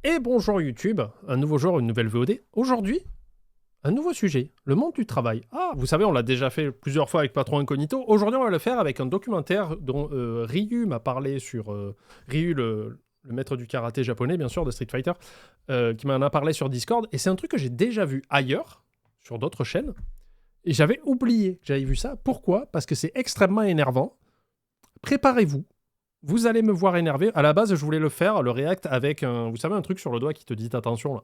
Et bonjour YouTube, un nouveau jour, une nouvelle VOD. Aujourd'hui, un nouveau sujet, le monde du travail. Ah, vous savez, on l'a déjà fait plusieurs fois avec Patron Incognito. Aujourd'hui, on va le faire avec un documentaire dont Ryu m'a parlé sur... Ryu, le maître du karaté japonais, bien sûr, de Street Fighter, qui m'en a parlé sur Discord. Et c'est un truc que j'ai déjà vu ailleurs, sur d'autres chaînes. Et j'avais oublié que j'avais vu ça. Pourquoi ? Parce que c'est extrêmement énervant. Préparez-vous. Vous allez me voir énervé. À la base, je voulais le faire, le react, avec un, vous savez, un truc sur le doigt qui te dit attention là.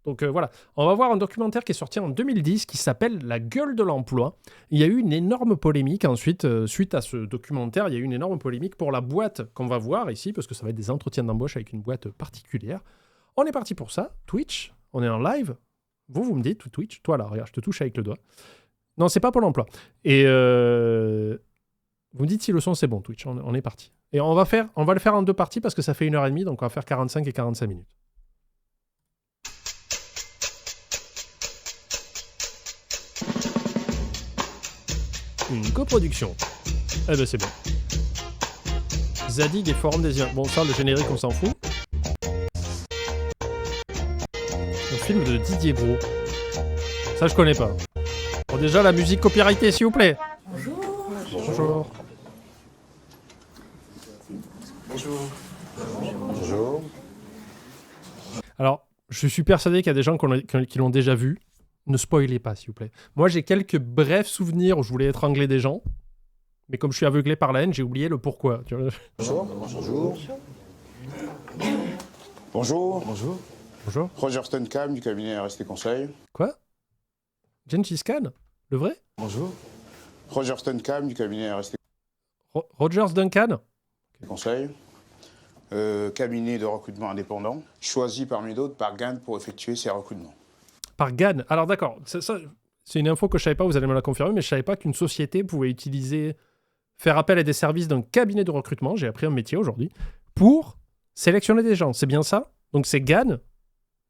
Donc voilà, on va voir un documentaire qui est sorti en 2010 qui s'appelle La gueule de l'emploi. Il y a eu une énorme polémique ensuite, suite à ce documentaire, il y a eu une énorme polémique pour la boîte qu'on va voir ici, parce que ça va être des entretiens d'embauche avec une boîte particulière. On est parti pour ça, Twitch, on est en live. Vous me dites, Twitch, toi là, regarde, je te touche avec le doigt. Non, c'est pas Pôle emploi. Et vous me dites si le son c'est bon, Twitch, on est parti. Et on va le faire en deux parties parce que ça fait 1h30, donc on va faire 45 et 45 minutes. Une coproduction. Eh ben c'est bon. Zadig et Forum des... Bon, ça, le générique, on s'en fout. Un film de Didier Gros. Ça, je connais pas. Bon, déjà, la musique copyrightée, s'il vous plaît. Bonjour. Bonjour. Bonjour. Bonjour. Alors, je suis persuadé qu'il y a des gens qui l'ont déjà vu. Ne spoilez pas, s'il vous plaît. Moi, j'ai quelques brefs souvenirs où je voulais étrangler des gens. Mais comme je suis aveuglé par la haine, j'ai oublié le pourquoi. Tu vois. Bonjour. Bonjour. Bonjour. Bonjour. Bonjour. Roger Stunkham du cabinet RST Conseil. Quoi ? Gengis Khan ? Le vrai ? Bonjour. Roger Stunkham du cabinet RST Rogers Duncan ? Conseil. Cabinet de recrutement indépendant, choisi parmi d'autres par Gann pour effectuer ses recrutements. Par Gann. Alors d'accord, ça, c'est une info que je savais pas, vous allez me la confirmer, mais je savais pas qu'une société pouvait faire appel à des services d'un cabinet de recrutement, j'ai appris un métier aujourd'hui, pour sélectionner des gens. C'est bien ça ? Donc c'est Gann,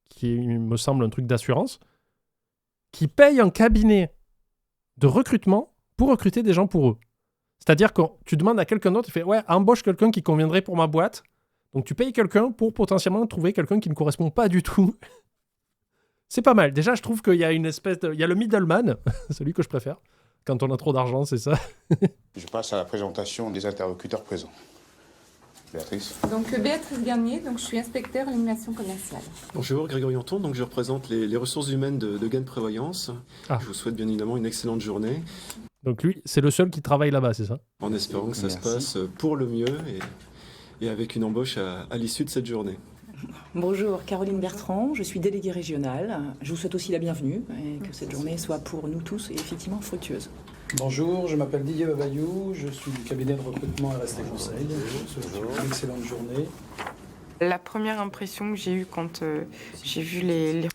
qui me semble un truc d'assurance, qui paye un cabinet de recrutement pour recruter des gens pour eux. C'est-à-dire que tu demandes à quelqu'un d'autre, il fait « Ouais, embauche quelqu'un qui conviendrait pour ma boîte. » Donc tu payes quelqu'un pour potentiellement trouver quelqu'un qui ne correspond pas du tout. C'est pas mal. Déjà, je trouve qu'il y a une espèce de... Il y a le middleman, celui que je préfère. Quand on a trop d'argent, c'est ça. Je passe à la présentation des interlocuteurs présents. Béatrice. Donc Béatrice Garnier, donc je suis inspecteur à l'animation commerciale. Bonjour, Grégory Anton, donc je représente les ressources humaines de Gann Prévoyance. Ah. Je vous souhaite bien évidemment une excellente journée. Donc lui, c'est le seul qui travaille là-bas, c'est ça ? En espérant que ça se passe pour le mieux et avec une embauche à l'issue de cette journée. Bonjour, Caroline Bertrand, je suis déléguée régionale. Je vous souhaite aussi la bienvenue et que cette journée soit pour nous tous et effectivement fructueuse. Bonjour, je m'appelle Didier Babayou, je suis du cabinet de recrutement RST Conseil. Une excellente journée. La première impression que j'ai eue quand j'ai vu les...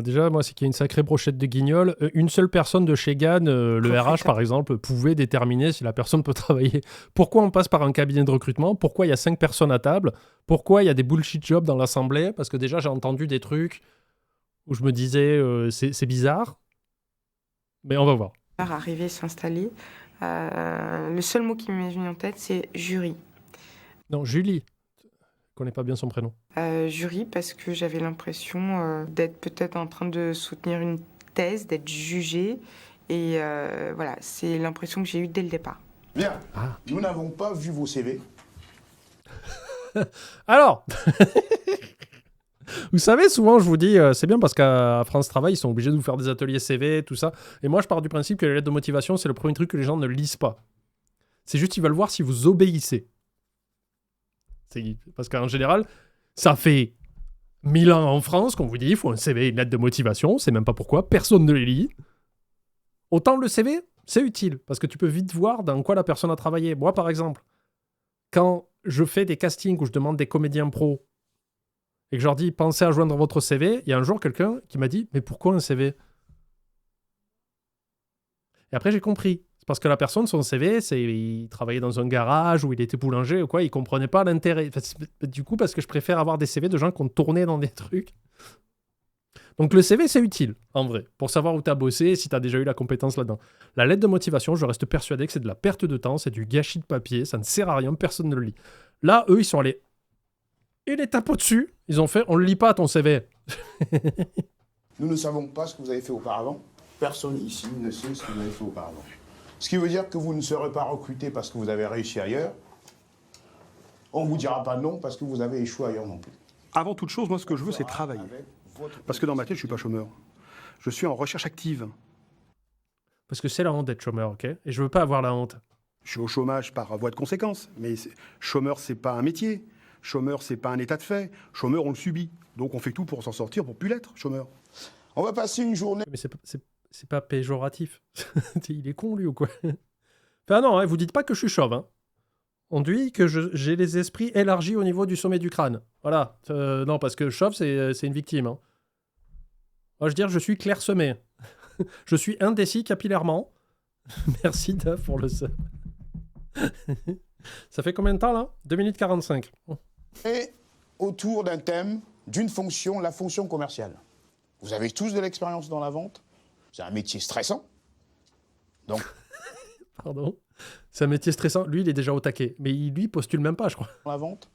Déjà, moi, c'est qu'il y a une sacrée brochette de guignols. Une seule personne de chez Gann, le RH par exemple, pouvait déterminer si la personne peut travailler. Pourquoi on passe par un cabinet de recrutement ? Pourquoi il y a 5 personnes à table ? Pourquoi il y a des bullshit jobs dans l'assemblée ? Parce que déjà, j'ai entendu des trucs où je me disais, c'est bizarre. Mais on va voir. Arriver, s'installer, le seul mot qui m'est venu en tête, c'est jury. Non, Julie. Je connais pas bien son prénom. Jury, parce que j'avais l'impression d'être peut-être en train de soutenir une thèse, d'être jugée. Et voilà, c'est l'impression que j'ai eue dès le départ. Bien. Nous n'avons pas vu vos CV. Alors vous savez, souvent, je vous dis, c'est bien parce qu'à France Travail, ils sont obligés de vous faire des ateliers CV, tout ça. Et moi, je pars du principe que les lettres de motivation, c'est le premier truc que les gens ne lisent pas. C'est juste qu'ils veulent voir si vous obéissez. Parce qu'en général, ça fait 1000 ans en France qu'on vous dit il faut un CV et une lettre de motivation. C'est même pas pourquoi. Personne ne les lit. Autant le CV, c'est utile. Parce que tu peux vite voir dans quoi la personne a travaillé. Moi, par exemple, quand je fais des castings où je demande des comédiens pros et que je leur dis pensez à joindre votre CV, il y a un jour quelqu'un qui m'a dit mais pourquoi un CV ? Et après, j'ai compris. C'est parce que la personne, son CV, il travaillait dans un garage ou il était boulanger ou quoi, il comprenait pas l'intérêt. Enfin, du coup, parce que je préfère avoir des CV de gens qui ont tourné dans des trucs. Donc le CV, c'est utile, en vrai, pour savoir où tu as bossé, si tu as déjà eu la compétence là-dedans. La lettre de motivation, je reste persuadé que c'est de la perte de temps, c'est du gâchis de papier, ça ne sert à rien, personne ne le lit. Là, eux, ils sont allés Et les tapent au-dessus. Ils ont fait, on le lit pas ton CV. Nous ne savons pas ce que vous avez fait auparavant. Personne ici ne sait ce que vous avez fait auparavant. Ce qui veut dire que vous ne serez pas recruté parce que vous avez réussi ailleurs. On ne vous dira pas non parce que vous avez échoué ailleurs non plus. Avant toute chose, moi, ce que je veux, c'est travailler. Parce que dans ma tête, je suis pas chômeur. Je suis en recherche active. Parce que c'est la honte d'être chômeur, ok? Et je veux pas avoir la honte. Je suis au chômage par voie de conséquence. Mais chômeur, c'est pas un métier. Chômeur, c'est pas un état de fait. Chômeur, on le subit. Donc on fait tout pour s'en sortir, pour plus l'être, chômeur. On va passer une journée. Mais c'est pas péjoratif. Il est con, lui, ou quoi? Enfin, non, hein, vous dites pas que je suis chauve, hein. On dit que j'ai les esprits élargis au niveau du sommet du crâne. Voilà. Non, parce que chauve, c'est une victime. Hein. Moi, je veux dire, je suis clairsemé. Je suis indécis capillairement. Merci, Dave, pour le sub. Ça fait combien de temps, là? 2 minutes 45. Et autour d'un thème, d'une fonction, la fonction commerciale. Vous avez tous de l'expérience dans la vente. C'est un métier stressant. Donc, Pardon. C'est un métier stressant. Lui, il est déjà au taquet. Mais lui, postule même pas, je crois. la vente,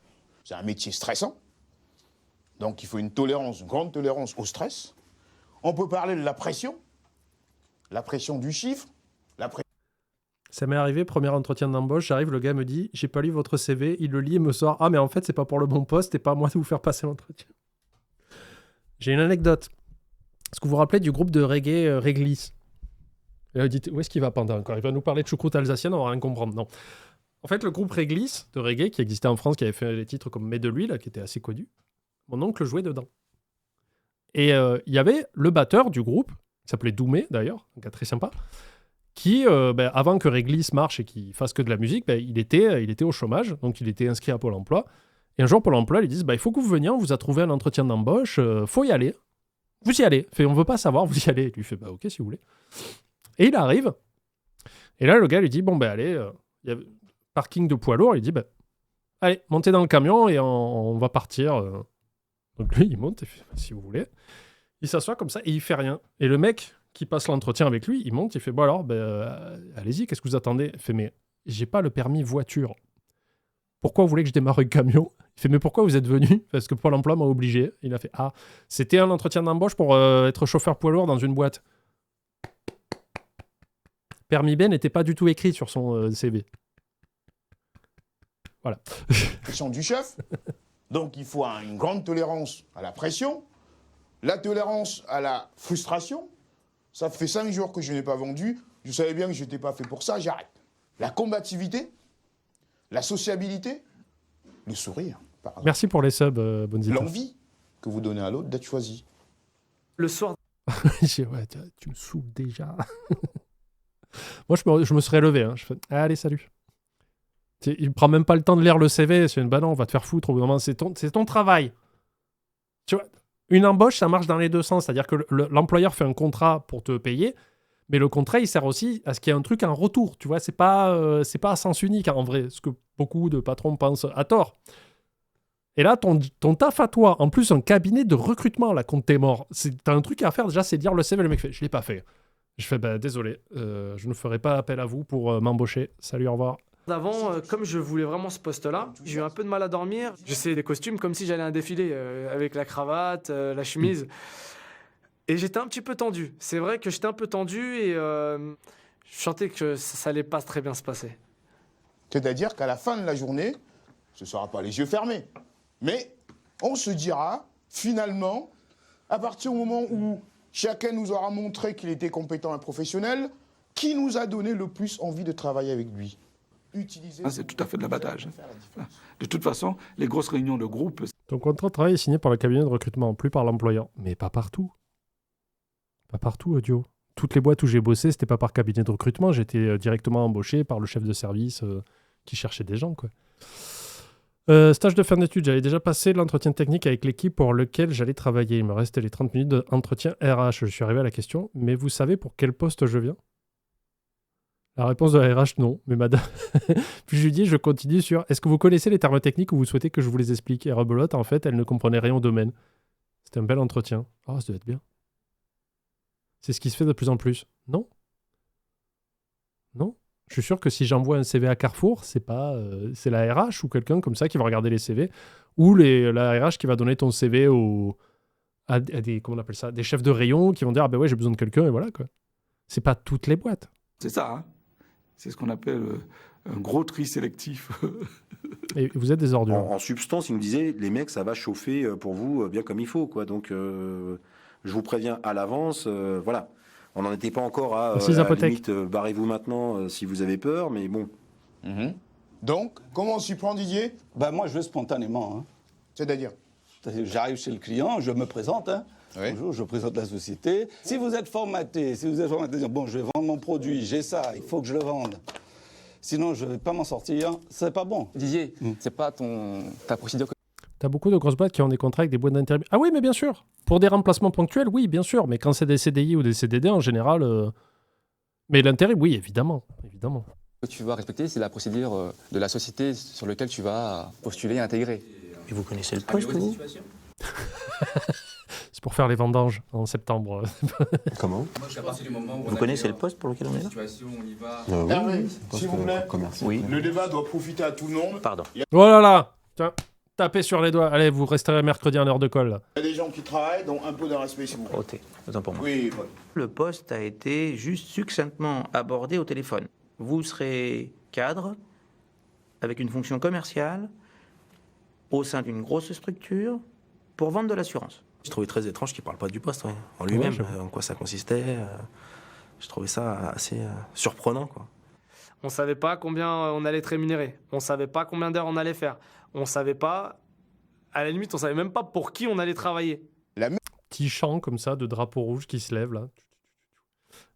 c'est un métier stressant. Donc, il faut une tolérance, une grande tolérance au stress. On peut parler de la pression du chiffre, la pression. Ça m'est arrivé, premier entretien d'embauche, j'arrive, le gars me dit, j'ai pas lu votre CV, il le lit et me sort, ah mais en fait c'est pas pour le bon poste et pas à moi de vous faire passer l'entretien. J'ai une anecdote. Est-ce que vous vous rappelez du groupe de reggae Réglisse? Et là, vous dites, où est-ce qu'il va pendant encore? Il va nous parler de choucroute alsacienne, on va rien comprendre, non. En fait, le groupe Réglisse de reggae qui existait en France, qui avait fait des titres comme Mets de l'huile, qui était assez connu, mon oncle jouait dedans. Et il y avait le batteur du groupe, qui s'appelait Doumé d'ailleurs, un gars très sympa, qui, avant que Réglisse marche et qu'il fasse que de la musique, il était au chômage, donc il était inscrit à Pôle emploi. Et un jour, Pôle emploi lui dit, il faut que vous veniez, on vous a trouvé un entretien d'embauche, faut y aller. Vous y allez. On veut pas savoir, vous y allez. Il lui fait, ok, si vous voulez. Et il arrive. Et là, le gars lui dit, allez, il y a parking de poids lourd. Il dit, allez, montez dans le camion et on va partir. Donc lui, il monte, il fait, si vous voulez. Il s'assoit comme ça et il fait rien. Et le mec qui passe l'entretien avec lui, il monte, il fait, allez-y, qu'est-ce que vous attendez? Il fait, mais j'ai pas le permis voiture. Pourquoi vous voulez que je démarre un camion? Il fait, mais pourquoi vous êtes venu? Parce que Pôle emploi m'a obligé. Il a fait, c'était un entretien d'embauche pour être chauffeur poids lourd dans une boîte. Permis B n'était pas du tout écrit sur son CV. Voilà. Pression du chef. Donc, il faut une grande tolérance à la pression, la tolérance à la frustration. Ça fait 5 jours que je n'ai pas vendu. Je savais bien que je n'étais pas fait pour ça, j'arrête. La combativité, la sociabilité, le sourire. Merci pour les subs, Bonzita. L'envie que vous donnez à l'autre d'être choisi. Le soir. Ouais, tu me saoules déjà. Moi, je me serais levé. Hein. Je fais, allez, salut. Il prend même pas le temps de lire le CV. C'est une non, on va te faire foutre. Au bout d'un moment, c'est ton travail. Tu vois, une embauche, ça marche dans les deux sens. C'est-à-dire que l'employeur fait un contrat pour te payer, mais le contrat, il sert aussi à ce qu'il y ait un truc en retour. Tu vois, c'est pas à sens unique, en vrai. Ce que beaucoup de patrons pensent à tort. Et là, ton taf à toi, en plus, un cabinet de recrutement, là, quand t'es mort, t'as un truc à faire, déjà, c'est lire le CV. Le mec fait, je l'ai pas fait. Je fais, désolé, je ne ferai pas appel à vous pour m'embaucher. Salut, au revoir. D'avant, comme je voulais vraiment ce poste-là, j'ai eu un peu de mal à dormir. J'essayais des costumes comme si j'allais à un défilé, avec la cravate, la chemise. Et j'étais un petit peu tendu. C'est vrai que j'étais un peu tendu et je sentais que ça allait pas très bien se passer. C'est-à-dire qu'à la fin de la journée, ce ne sera pas les yeux fermés. Mais on se dira, finalement, à partir du moment où chacun nous aura montré qu'il était compétent et professionnel, qui nous a donné le plus envie de travailler avec lui. C'est tout à fait de l'abattage. De toute façon, les grosses réunions de groupe... Ton contrat de travail est signé par le cabinet de recrutement, plus par l'employeur. Mais pas partout. Pas partout, Audio. Toutes les boîtes où j'ai bossé, c'était pas par cabinet de recrutement. J'étais directement embauché par le chef de service qui cherchait des gens, quoi. Stage de fin d'études, j'avais déjà passé l'entretien technique avec l'équipe pour lequel j'allais travailler. Il me restait les 30 minutes d'entretien RH. Je suis arrivé à la question, mais vous savez pour quel poste je viens? La réponse de la RH, non. Mais madame... Puis je lui dis, je continue sur, est-ce que vous connaissez les termes techniques ou vous souhaitez que je vous les explique? Et rebelote, en fait, elle ne comprenait rien au domaine. C'était un bel entretien. Oh, ça doit être bien. C'est ce qui se fait de plus en plus. Non? Non? Je suis sûr que si j'envoie un CV à Carrefour, c'est pas, c'est la RH ou quelqu'un comme ça qui va regarder les CV, ou la RH qui va donner ton CV à des, comment on appelle ça, des chefs de rayon qui vont dire ah ben ouais j'ai besoin de quelqu'un et voilà quoi. C'est pas toutes les boîtes. C'est ça, hein. C'est ce qu'on appelle un gros tri sélectif. Et vous êtes des ordures. En substance, il nous disait, les mecs, ça va chauffer pour vous bien comme il faut, quoi. Donc, je vous préviens à l'avance, voilà. On n'en était pas encore à la limite, barrez-vous maintenant si vous avez peur, mais bon. Donc, comment on s'y prend, Didier? Moi, je vais spontanément. Hein. C'est-à-dire? J'arrive chez le client, je me présente. Hein. Oui. Bonjour, je présente la société. Si vous êtes formaté, bon, je vais vendre mon produit, j'ai ça, il faut que je le vende. Sinon, je ne vais pas m'en sortir, c'est pas bon. Didier, c'est pas ta procédure. T'as beaucoup de grosses boîtes qui ont des contrats avec des boîtes d'intérim. Ah oui, mais bien sûr. Pour des remplacements ponctuels, oui, bien sûr. Mais quand c'est des CDI ou des CDD, en général... Mais l'intérim, oui, évidemment. Ce que tu vas respecter, c'est la procédure de la société sur laquelle tu vas postuler et intégrer. Et vous connaissez le poste, vous? C'est pour faire les vendanges en septembre. Comment? Vous connaissez le poste pour lequel on est là? Oui, s'il vous plaît. Oui. Le débat doit profiter à tout le monde. Pardon. Oh là là. Tiens, tapez sur les doigts. Allez, vous resterez mercredi en heure de colle. Là. Il y a des gens qui travaillent, donc un peu de respect, s'il vous plaît. Ok, autant pour moi. Oui, voilà. Le poste a été juste succinctement abordé au téléphone. Vous serez cadre, avec une fonction commerciale, au sein d'une grosse structure, pour vendre de l'assurance. Je trouvais très étrange qu'il ne parle pas du poste en lui-même, en quoi ça consistait. Je trouvais ça assez surprenant, quoi. On ne savait pas combien on allait être rémunéré. On ne savait pas combien d'heures on allait faire. On ne savait pas... À la limite, on ne savait même pas pour qui on allait travailler. Petit chant comme ça de drapeau rouge qui se lève, là.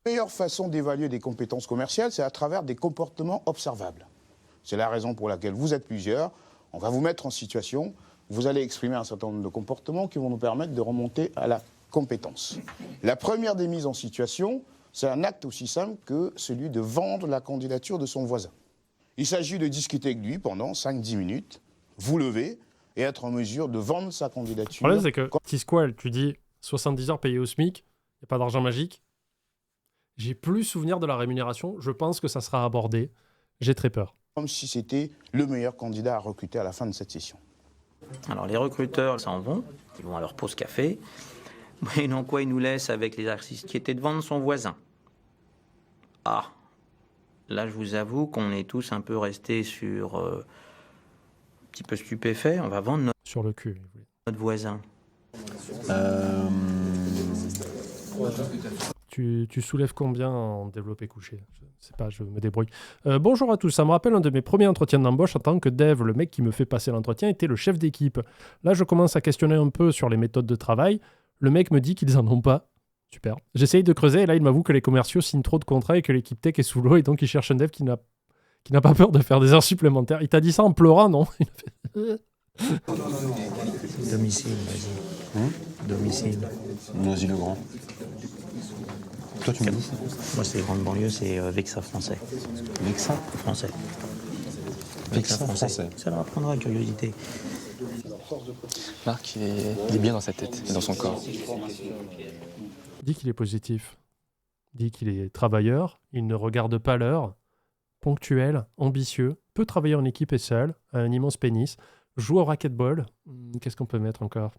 La meilleure façon d'évaluer des compétences commerciales, c'est à travers des comportements observables. C'est la raison pour laquelle vous êtes plusieurs. On va vous mettre en situation. Vous allez exprimer un certain nombre de comportements qui vont nous permettre de remonter à la compétence. La première des mises en situation, c'est un acte aussi simple que celui de vendre la candidature de son voisin. Il s'agit de discuter avec lui pendant 5-10 minutes, vous lever et être en mesure de vendre sa candidature. Le problème, c'est que T-Squall, tu dis 70 heures payées au SMIC, il n'y a pas d'argent magique. J'ai plus souvenir de la rémunération. Je pense que ça sera abordé. J'ai très peur. Comme si c'était le meilleur candidat à recruter à la fin de cette session. Alors les recruteurs s'en vont, ils vont à leur pause café, et donc quoi ils nous laissent avec l'exercice qui était de vendre son voisin. Ah, là je vous avoue qu'on est tous un peu restés sur un petit peu stupéfaits, on va vendre sur le cul, notre voisin. Tu soulèves combien en développé couché? Je sais pas, je me débrouille. Bonjour à tous, ça me rappelle un de mes premiers entretiens d'embauche en tant que dev. Le mec qui me fait passer l'entretien était le chef d'équipe. Là, je commence à questionner un peu sur les méthodes de travail. Le mec me dit qu'ils en ont pas. Super. J'essaye de creuser et là, il m'avoue que les commerciaux signent trop de contrats et que l'équipe tech est sous l'eau et donc il cherche un dev qui n'a pas peur de faire des heures supplémentaires. Il t'a dit ça en pleurant, non? Domicile, vas-y. Domicile. Vas-y, le grand. Toi, tu m'as dit ça? Moi, c'est grande banlieue, c'est Vexa français. Vexa français. Vexa français. Ça leur apprendra la curiosité. Marc, il est bien dans sa tête et dans son corps. Dit qu'il est positif. Dit qu'il est travailleur. Il ne regarde pas l'heure. Ponctuel, ambitieux. Peut travailler en équipe et seul. A un immense pénis. Joue au racquetball. Qu'est-ce qu'on peut mettre encore?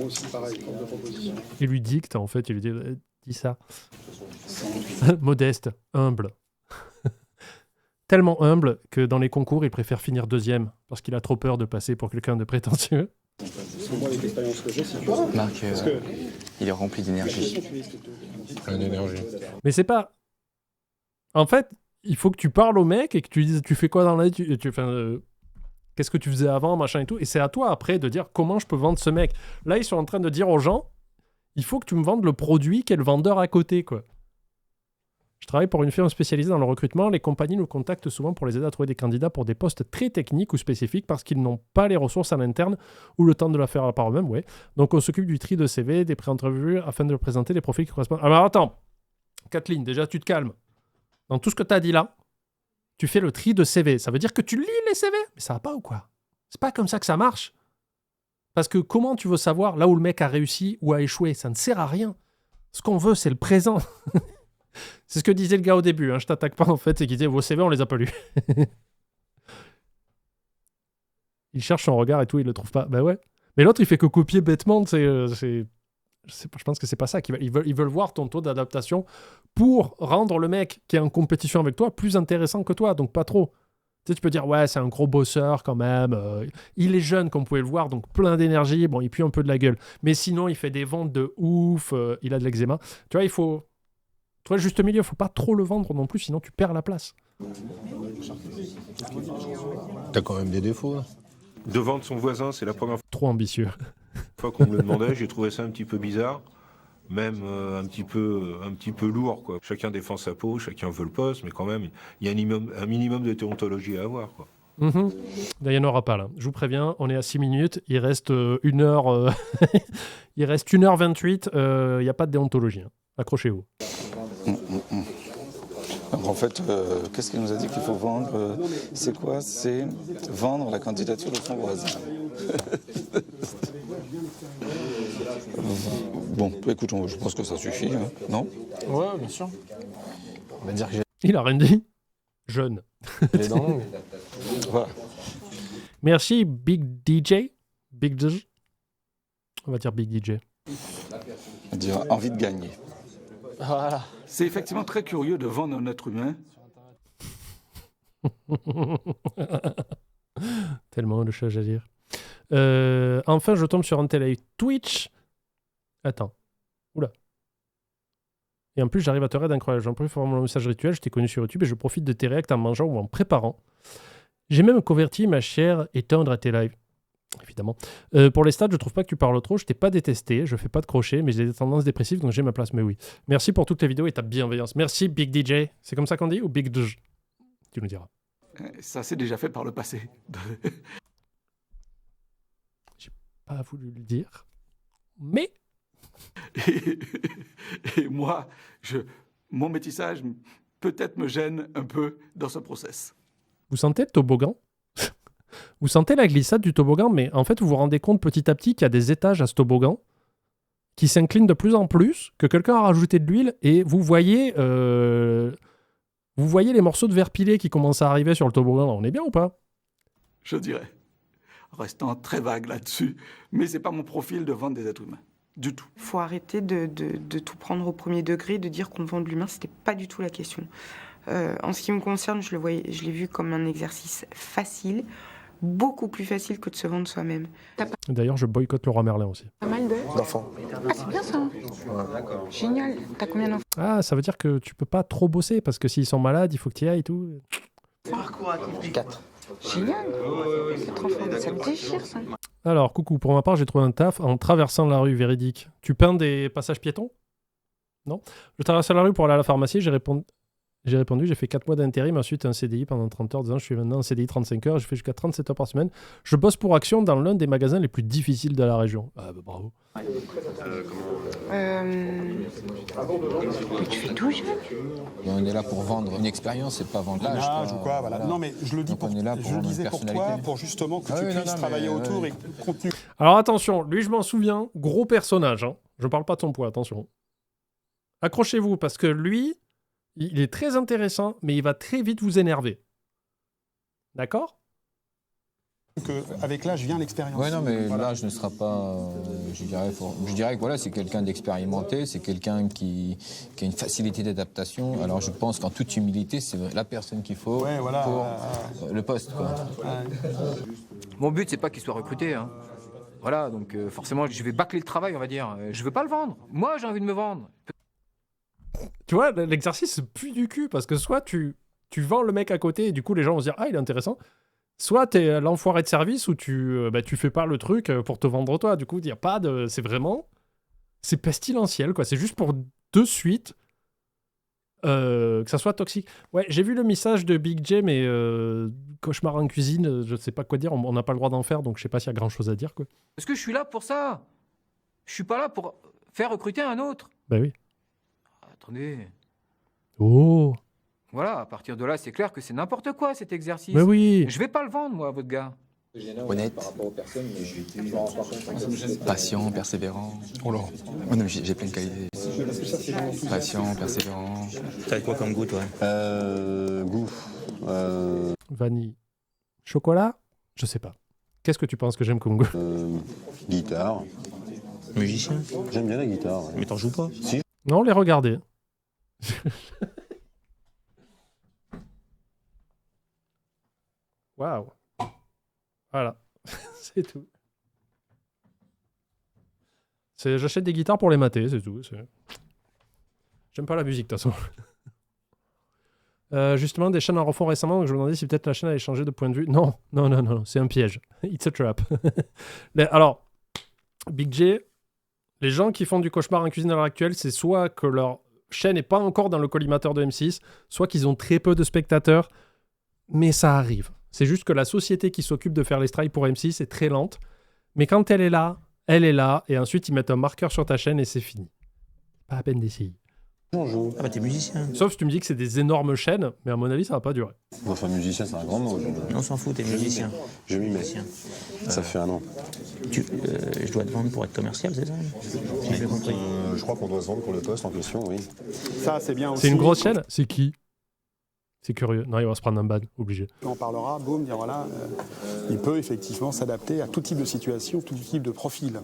Aussi pareil, forme de proposition. Il lui dicte, en fait, il lui dit, dis ça. Modeste, humble. Tellement humble que dans les concours, il préfère finir deuxième, parce qu'il a trop peur de passer pour quelqu'un de prétentieux. Parce que moi, avec l'expérience que j'ai, c'est Marc, il est rempli d'énergie. Mais c'est pas... En fait, il faut que tu parles au mec et que tu lui dises, tu fais quoi dans la vie? Qu'est-ce que tu faisais avant, machin et tout. Et c'est à toi après de dire comment je peux vendre ce mec. Là, ils sont en train de dire aux gens, il faut que tu me vendes le produit qu'est le vendeur à côté, quoi. Je travaille pour une firme spécialisée dans le recrutement. Les compagnies nous contactent souvent pour les aider à trouver des candidats pour des postes très techniques ou spécifiques parce qu'ils n'ont pas les ressources à l'interne ou le temps de la faire par eux-mêmes, ouais. Donc, on s'occupe du tri de CV, des pré-entrevues afin de présenter des profils qui correspondent. Alors, attends. Kathleen, déjà, tu te calmes. Dans tout ce que tu as dit là, tu fais le tri de CV. Ça veut dire que tu lis les CV? Mais ça va pas ou quoi? C'est pas comme ça que ça marche. Parce que comment tu veux savoir là où le mec a réussi ou a échoué? Ça ne sert à rien. Ce qu'on veut, c'est le présent. C'est ce que disait le gars au début, hein. Je t'attaque pas en fait, c'est qu'il disait vos CV on les a pas lus. Il cherche son regard et tout, il le trouve pas. Bah ouais. Mais l'autre il fait que copier bêtement, je pense que c'est pas ça qu'ils veulent. Ils veulent voir ton taux d'adaptation pour rendre le mec qui est en compétition avec toi plus intéressant que toi, donc pas trop. Tu sais, tu peux dire, ouais, c'est un gros bosseur quand même. Il est jeune, comme vous pouvez le voir, donc plein d'énergie. Bon, il pue un peu de la gueule. Mais sinon, il fait des ventes de ouf. Il a de l'eczéma. Tu vois, il faut... Toi, le juste milieu, il faut pas trop le vendre non plus, sinon tu perds la place. T'as quand même des défauts. De vendre son voisin, c'est la première Trop ambitieux. fois qu'on me le demandait. J'ai trouvé ça un petit peu bizarre. Même un petit peu lourd, quoi. Chacun défend sa peau, chacun veut le poste, mais quand même, il y a un minimum de déontologie à avoir, quoi. Là, il n'y en aura pas, là. Je vous préviens, on est à 6 minutes, il reste 1 heure... il reste 1h28, il n'y a pas de déontologie. Hein. Accrochez-vous. Donc en fait, qu'est-ce qu'il nous a dit qu'il faut vendre C'est quoi? C'est vendre la candidature de son voisin. Bon, écoute, je pense que ça suffit, hein, non? Ouais, bien sûr. On va dire que Il a rien dit. Jeune. j'ai dans l'angle. Voilà. Merci, Big DJ. Big DJ. On va dire Big DJ. On dirait envie de gagner. Voilà. C'est effectivement très curieux de vendre un être humain. Tellement de choses à dire. Enfin, je tombe sur un télé Twitch. Attends. Oula. Et en plus, j'arrive à te raid incroyable. J'en profite pour mon message rituel. Je t'ai connu sur YouTube et je profite de tes réacts en mangeant ou en préparant. J'ai même converti ma chair et tendre à tes lives. Évidemment. Pour les stats, je trouve pas que tu parles trop. Je t'ai pas détesté. Je fais pas de crochet, mais j'ai des tendances dépressives, donc j'ai ma place. Mais oui. Merci pour toutes tes vidéos et ta bienveillance. Merci, Big DJ. C'est comme ça qu'on dit ou Big DJ? Tu nous diras. Ça s'est déjà fait par le passé. J'ai pas voulu le dire. Mais... Et moi, mon métissage peut-être me gêne un peu dans ce process. Vous sentez le toboggan? Vous sentez la glissade du toboggan, mais en fait, vous vous rendez compte petit à petit qu'il y a des étages à ce toboggan qui s'inclinent de plus en plus, que quelqu'un a rajouté de l'huile, et vous voyez les morceaux de verre pilé qui commencent à arriver sur le toboggan. On est bien ou pas? Je dirais. Restant très vague là-dessus. Mais c'est pas mon profil de vendre des êtres humains. Du tout. Il faut arrêter de tout prendre au premier degré, de dire qu'on vend de l'humain, c'était pas du tout la question. En ce qui me concerne, je l'ai vu comme un exercice facile, beaucoup plus facile que de se vendre soi-même. D'ailleurs, je boycotte Leroy Merlin aussi. Pas mal D'enfants. Ah, c'est bien ça. Génial. T'as combien d'enfants? Ah, ça veut dire que tu peux pas trop bosser, parce que s'ils sont malades, il faut que tu y ailles et tout. 4. Génial. 4 enfants, ça me déchire ça. Alors, coucou, pour ma part, j'ai trouvé un taf en traversant la rue, véridique. Tu peins des passages piétons? Non. Je traversais la rue pour aller à la pharmacie, j'ai répondu, j'ai fait 4 mois d'intérim, ensuite un CDI pendant 30 heures, 2 ans, je suis maintenant en CDI 35 heures, je fais jusqu'à 37 heures par semaine. Je bosse pour Action dans l'un des magasins les plus difficiles de la région. Ah bah bravo. Tu fais tout jeune. On est là pour vendre une expérience, c'est pas vendre l'âge. Ou quoi, voilà. Non mais je le dis pour, je le disais pour toi, pour justement que tu puisses travailler autour et contenu. Alors attention, lui je m'en souviens, gros personnage, hein. Je parle pas de son poids, attention. Accrochez-vous, parce que lui, il est très intéressant, mais il va très vite vous énerver. D'accord? Avec l'âge vient l'expérience. Ouais, non, mais l'âge ne sera pas. Je dirais que voilà, c'est quelqu'un d'expérimenté, c'est quelqu'un qui a une facilité d'adaptation. Alors je pense qu'en toute humilité, c'est la personne qu'il faut pour le poste, quoi. Mon but, c'est pas qu'il soit recruté. Hein. Voilà, donc forcément, je vais bâcler le travail, on va dire. Je veux pas le vendre. Moi, j'ai envie de me vendre. Tu vois, l'exercice pue du cul, parce que soit tu vends le mec à côté, et du coup, les gens vont se dire « Ah, il est intéressant », soit t'es l'enfoiré de service où tu fais pas le truc pour te vendre toi. Du coup, il y a pas de... C'est vraiment... C'est pestilentiel, quoi. C'est juste pour de suite que ça soit toxique. Ouais, j'ai vu le message de Big J, mais cauchemar en cuisine, je sais pas quoi dire. On n'a pas le droit d'en faire, donc je sais pas s'il y a grand-chose à dire, quoi. Parce que je suis là pour ça. Je suis pas là pour faire recruter un autre. Bah oui. Attendez. Oh. Voilà, à partir de là, c'est clair que c'est n'importe quoi cet exercice. Mais oui. Je vais pas le vendre, moi, à votre gars. Honnête, patient, persévérant. Oh là. Oh non, j'ai plein de qualités. Patient, persévérant. T'as quoi comme goût, toi? Goût. Vanille. Chocolat? Je sais pas. Qu'est-ce que tu penses que j'aime comme goût? Guitare. Musicien? J'aime bien la guitare. Ouais. Mais t'en joues pas? Si. Non, les regarder. Waouh. Voilà. C'est tout. J'achète des guitares pour les mater, c'est tout. J'aime pas la musique, de toute façon. Justement, des chaînes en refond récemment, donc je me demandais si peut-être la chaîne allait changer de point de vue. Non, c'est un piège. It's a trap. Alors, Big J, les gens qui font du cauchemar en cuisine à l'heure actuelle, c'est soit que leur chaîne n'est pas encore dans le collimateur de M6, soit qu'ils ont très peu de spectateurs, mais ça arrive. C'est juste que la société qui s'occupe de faire les strikes pour M6 est très lente, mais quand elle est là, et ensuite ils mettent un marqueur sur ta chaîne et c'est fini. Pas à peine d'essayer. Ah bah t'es musicien. Sauf si tu me dis que c'est des énormes chaînes, mais à mon avis ça va pas durer. Enfin, musicien, c'est un grand mot. On s'en fout, t'es musicien. Je m'y mets. Ça fait un an. Je dois te vendre pour être commercial, c'est ça? Si j'ai bien compris. Je crois qu'on doit se vendre pour le poste en question, oui. Ça, c'est bien aussi. C'est une grosse chaîne? C'est qui? C'est curieux. Non, il va se prendre un ban, obligé. On parlera, boum, dire voilà, il peut effectivement s'adapter à tout type de situation, tout type de profil.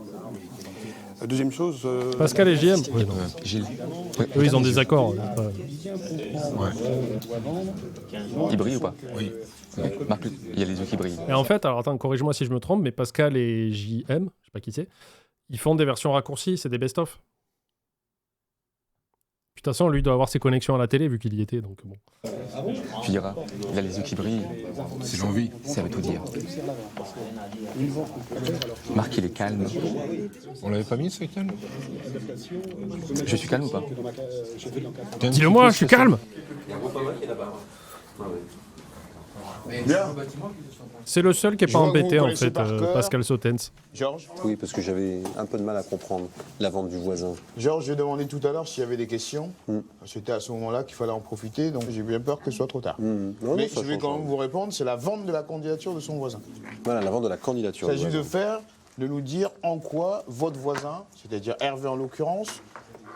Deuxième chose... Pascal et JM. Oui, Gilles. Eux, ils ont des accords. Il brille ou pas? Oui. Marc, il y a les yeux qui brillent. Et en fait, alors attends, corrige-moi si je me trompe, mais Pascal et JM, je sais pas qui c'est, ils font des versions raccourcies, c'est des best-of. De toute façon, lui doit avoir ses connexions à la télé vu qu'il y était, donc bon. Tu diras, il a les yeux qui brillent. C'est l'envie. Ça veut tout dire. Marc, il est calme. On l'avait pas mis, ce calme? Je suis calme ou pas? Dis-le moi, je suis calme. Bien. C'est le seul qui n'est pas embêté en fait, Pascal Sautens. Georges? Oui, parce que j'avais un peu de mal à comprendre la vente du voisin. Georges, j'ai demandé tout à l'heure s'il y avait des questions. C'était à ce moment-là qu'il fallait en profiter, donc j'ai bien peur que ce soit trop tard. Non, mais ça je vais change quand rien. même vous répondre, c'est la vente de la candidature de son voisin. Voilà, la vente de la candidature. Il s'agit de nous dire en quoi votre voisin, c'est-à-dire Hervé en l'occurrence,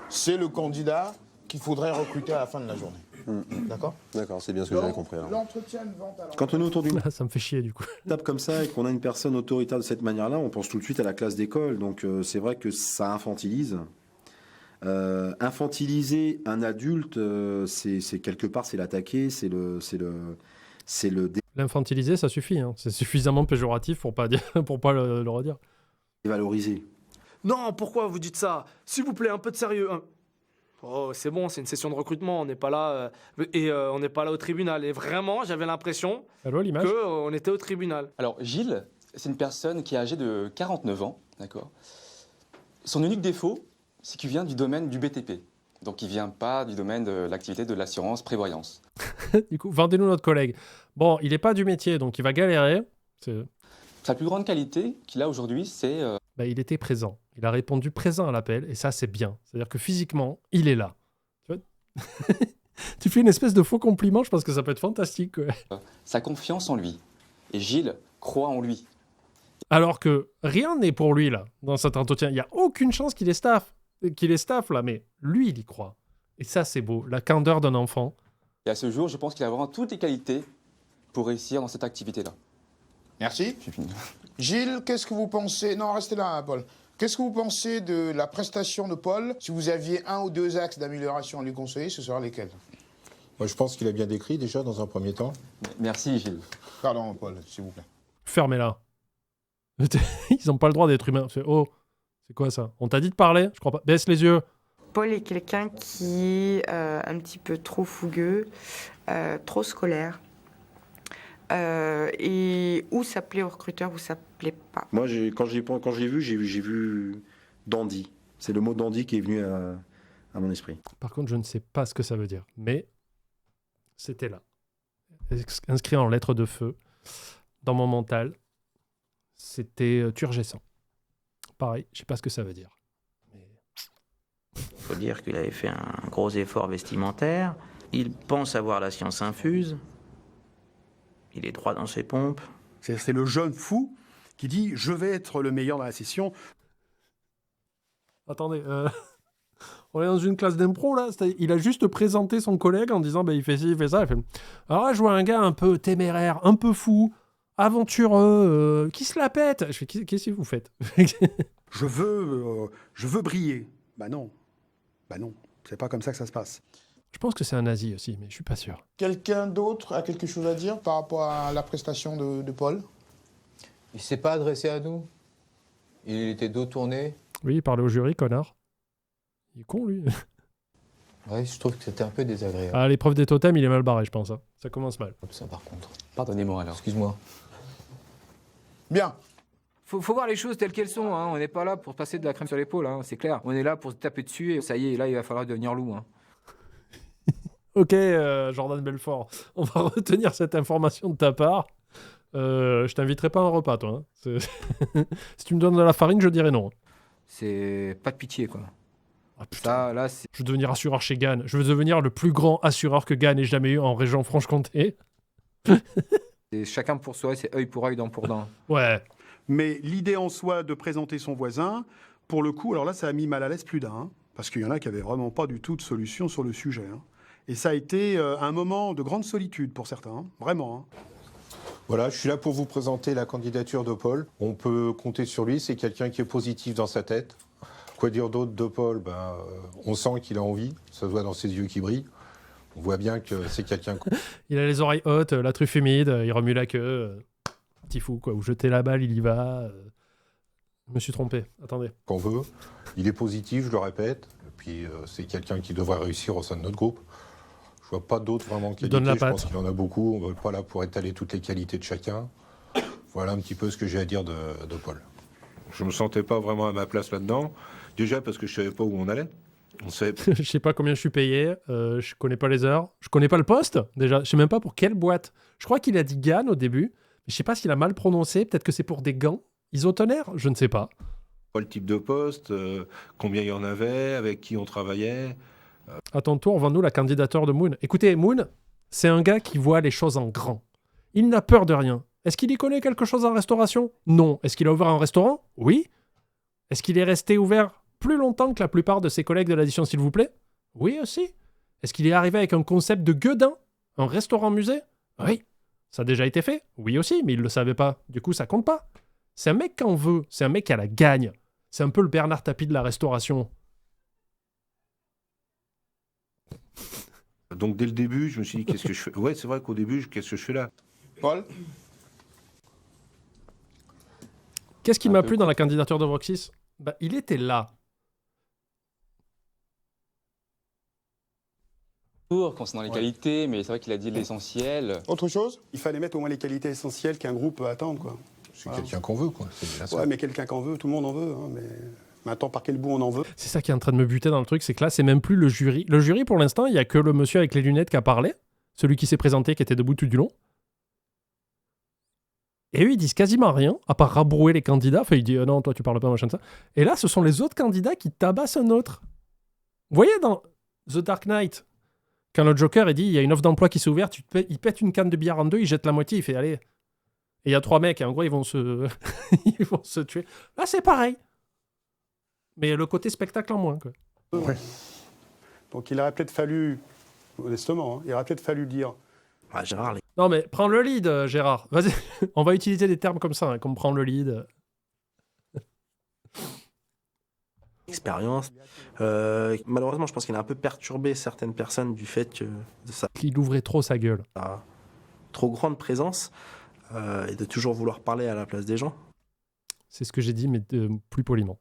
c'est le candidat qu'il faudrait recruter à la fin de la journée. D'accord? D'accord, c'est bien ce que j'avais compris. Alors. L'entretien de vente à Quand on est autour d'une Ça me fait chier du coup. table comme ça et qu'on a une personne autoritaire de cette manière-là, on pense tout de suite à la classe d'école. Donc c'est vrai que ça infantilise. Infantiliser un adulte, c'est quelque part, c'est l'attaquer, L'infantiliser, ça suffit. Hein. C'est suffisamment péjoratif pour pas le redire. Dévaloriser. Non, pourquoi vous dites ça? S'il vous plaît, un peu de sérieux. Oh, c'est bon, c'est une session de recrutement, on n'est pas là on n'est pas là au tribunal. Et vraiment, j'avais l'impression qu'on était au tribunal. Alors, Gilles, c'est une personne qui est âgée de 49 ans, d'accord? Son unique défaut, c'est qu'il vient du domaine du BTP. Donc, il vient pas du domaine de l'activité de l'assurance prévoyance. Du coup, vendez-nous notre collègue. Bon, il n'est pas du métier, donc il va galérer. Sa plus grande qualité qu'il a aujourd'hui, c'est... il était présent. Il a répondu présent à l'appel, et ça, c'est bien. C'est-à-dire que physiquement, il est là. Tu vois tu fais une espèce de faux compliment, je pense que ça peut être fantastique. Ouais. Sa confiance en lui. Et Gilles croit en lui. Alors que rien n'est pour lui, là, dans cet entretien. Il n'y a aucune chance qu'il est staff, là, mais lui, il y croit. Et ça, c'est beau. La candeur d'un enfant. Et à ce jour, je pense qu'il a vraiment toutes les qualités pour réussir dans cette activité-là. Merci. Gilles, qu'est-ce que vous pensez... Non, restez là, Paul. Qu'est-ce que vous pensez de la prestation de Paul? Si vous aviez un ou deux axes d'amélioration à lui conseiller, ce seraient lesquels? Moi, je pense qu'il a bien décrit déjà dans un premier temps. Merci, Gilles. Pardon, Paul, s'il vous plaît. Fermez-la. Ils n'ont pas le droit d'être humains. C'est quoi ça? On t'a dit de parler? Je crois pas. Baisse les yeux. Paul est quelqu'un qui est un petit peu trop fougueux, trop scolaire. Et où ça plaît au recruteur, où ça plaît pas. Moi, quand j'ai vu dandy. C'est le mot dandy qui est venu à mon esprit. Par contre, je ne sais pas ce que ça veut dire, mais c'était là. Inscrit en lettres de feu dans mon mental. C'était turgescent. Pareil, je sais pas ce que ça veut dire. Il faut dire qu'il avait fait un gros effort vestimentaire. Il pense avoir la science infuse. Il est droit dans ses pompes. C'est le jeune fou qui dit « je vais être le meilleur dans la session ». Attendez, on est dans une classe d'impro, là. Il a juste présenté son collègue en disant il fait ci, il fait ça. Il fait... Alors là, je vois un gars un peu téméraire, un peu fou, aventureux, qui se la pète. Je fais, qu'est-ce que vous faites? Je veux briller. Bah non. C'est pas comme ça que ça se passe. Je pense que c'est un nazi aussi, mais je suis pas sûr. Quelqu'un d'autre a quelque chose à dire par rapport à la prestation de Paul? Il s'est pas adressé à nous. Il était dos tourné. Oui, il parlait au jury, connard. Il est con, lui. Ouais, je trouve que c'était un peu désagréable. Ah, l'épreuve des totems, il est mal barré, je pense. Hein. Ça commence mal. Ça, par contre. Pardonnez-moi alors. Excuse-moi. Bien. Faut voir les choses telles qu'elles sont. Hein. On n'est pas là pour passer de la crème sur l'épaule, hein, c'est clair. On est là pour se taper dessus et ça y est, là, il va falloir devenir loup. Hein. Ok, Jordan Belfort, on va retenir cette information de ta part. Je t'inviterai pas à un repas, toi. Hein. Si tu me donnes de la farine, je dirais non. C'est pas de pitié, quoi. Ah, putain. Là, je veux devenir assureur chez Gann. Je veux devenir le plus grand assureur que Gann ait jamais eu en région Franche-Comté. C'est chacun pour soi, c'est œil pour œil, dent pour dent. Ouais. Mais l'idée en soi de présenter son voisin, pour le coup, alors là, ça a mis mal à l'aise plus d'un. Hein, parce qu'il y en a qui n'avaient vraiment pas du tout de solution sur le sujet. Hein. Et ça a été un moment de grande solitude pour certains. Hein, vraiment. Hein. Voilà, je suis là pour vous présenter la candidature de Paul. On peut compter sur lui, c'est quelqu'un qui est positif dans sa tête. Quoi dire d'autre de Paul? On sent qu'il a envie, ça se voit dans ses yeux qui brillent. On voit bien que c'est quelqu'un... Il a les oreilles hautes, la truffe humide, il remue la queue. Petit fou, quoi. Ou jeter la balle, il y va. Je me suis trompé, attendez. Qu'on veut. Il est positif, je le répète. Et puis c'est quelqu'un qui devrait réussir au sein de notre groupe. Je vois pas d'autres vraiment qualités, je pense qu'il en a beaucoup. On n'est pas là pour étaler toutes les qualités de chacun. Voilà un petit peu ce que j'ai à dire de Paul. Je me sentais pas vraiment à ma place là-dedans. Déjà parce que je savais pas où on allait. Je sais pas combien je suis payé, je connais pas les heures, je connais pas le poste, déjà, je sais même pas pour quelle boîte. Je crois qu'il a dit Gann au début, mais je sais pas s'il a mal prononcé, peut-être que c'est pour des gants isotonaires, je ne sais pas. Le type de poste, combien il y en avait, avec qui on travaillait. À ton tour, vends-nous la candidature de Moon. Écoutez, Moon, c'est un gars qui voit les choses en grand. Il n'a peur de rien. Est-ce qu'il y connaît quelque chose en restauration? Non. Est-ce qu'il a ouvert un restaurant? Oui. Est-ce qu'il est resté ouvert plus longtemps que la plupart de ses collègues de l'addition, s'il vous plaît? Oui aussi. Est-ce qu'il est arrivé avec un concept de gueudin? Un restaurant-musée? Oui. Ça a déjà été fait? Oui aussi, mais il le savait pas. Du coup, ça compte pas. C'est un mec qui en veut. C'est un mec qui a la gagne. C'est un peu le Bernard Tapie de la restauration. Donc dès le début, je me suis dit, qu'est-ce que je fais? Ouais, c'est vrai qu'au début, qu'est-ce que je fais là? Paul? Qu'est-ce qui m'a plu dans la candidature de Vroxis? Il était là. Concernant les qualités, mais c'est vrai qu'il a dit l'essentiel. Autre chose? Il fallait mettre au moins les qualités essentielles qu'un groupe peut attendre, quoi. C'est quelqu'un qu'on veut, quoi. Ouais, mais quelqu'un qu'on veut, tout le monde en veut. Hein, mais maintenant, par quel bout on en veut? C'est ça qui est en train de me buter dans le truc, c'est que là, c'est même plus le jury. Le jury, pour l'instant, il y a que le monsieur avec les lunettes qui a parlé, celui qui s'est présenté, qui était debout tout du long. Et eux, ils disent quasiment rien, à part rabrouer les candidats. Enfin, il dit non, toi, tu parles pas, machin de ça. Et là, ce sont les autres candidats qui tabassent un autre. Vous voyez dans The Dark Knight, quand le Joker, il dit il y a une offre d'emploi qui s'est ouverte, il pète une canne de billard en deux, il jette la moitié, il fait allez. Et il y a 3 mecs, et en gros, ils vont se tuer. Là, c'est pareil. Mais le côté spectacle en moins, quoi. Ouais. Donc, il aurait peut-être fallu, modestement, hein, il aurait peut-être fallu dire. Ah, Gérard, Non, mais prends le lead, Gérard. Vas-y, on va utiliser des termes comme ça, hein, comme prendre le lead. Expérience. Malheureusement, je pense qu'il a un peu perturbé certaines personnes du fait que de ça. Qu'il ouvrait trop sa gueule. Trop grande présence et de toujours vouloir parler à la place des gens. C'est ce que j'ai dit, mais plus poliment.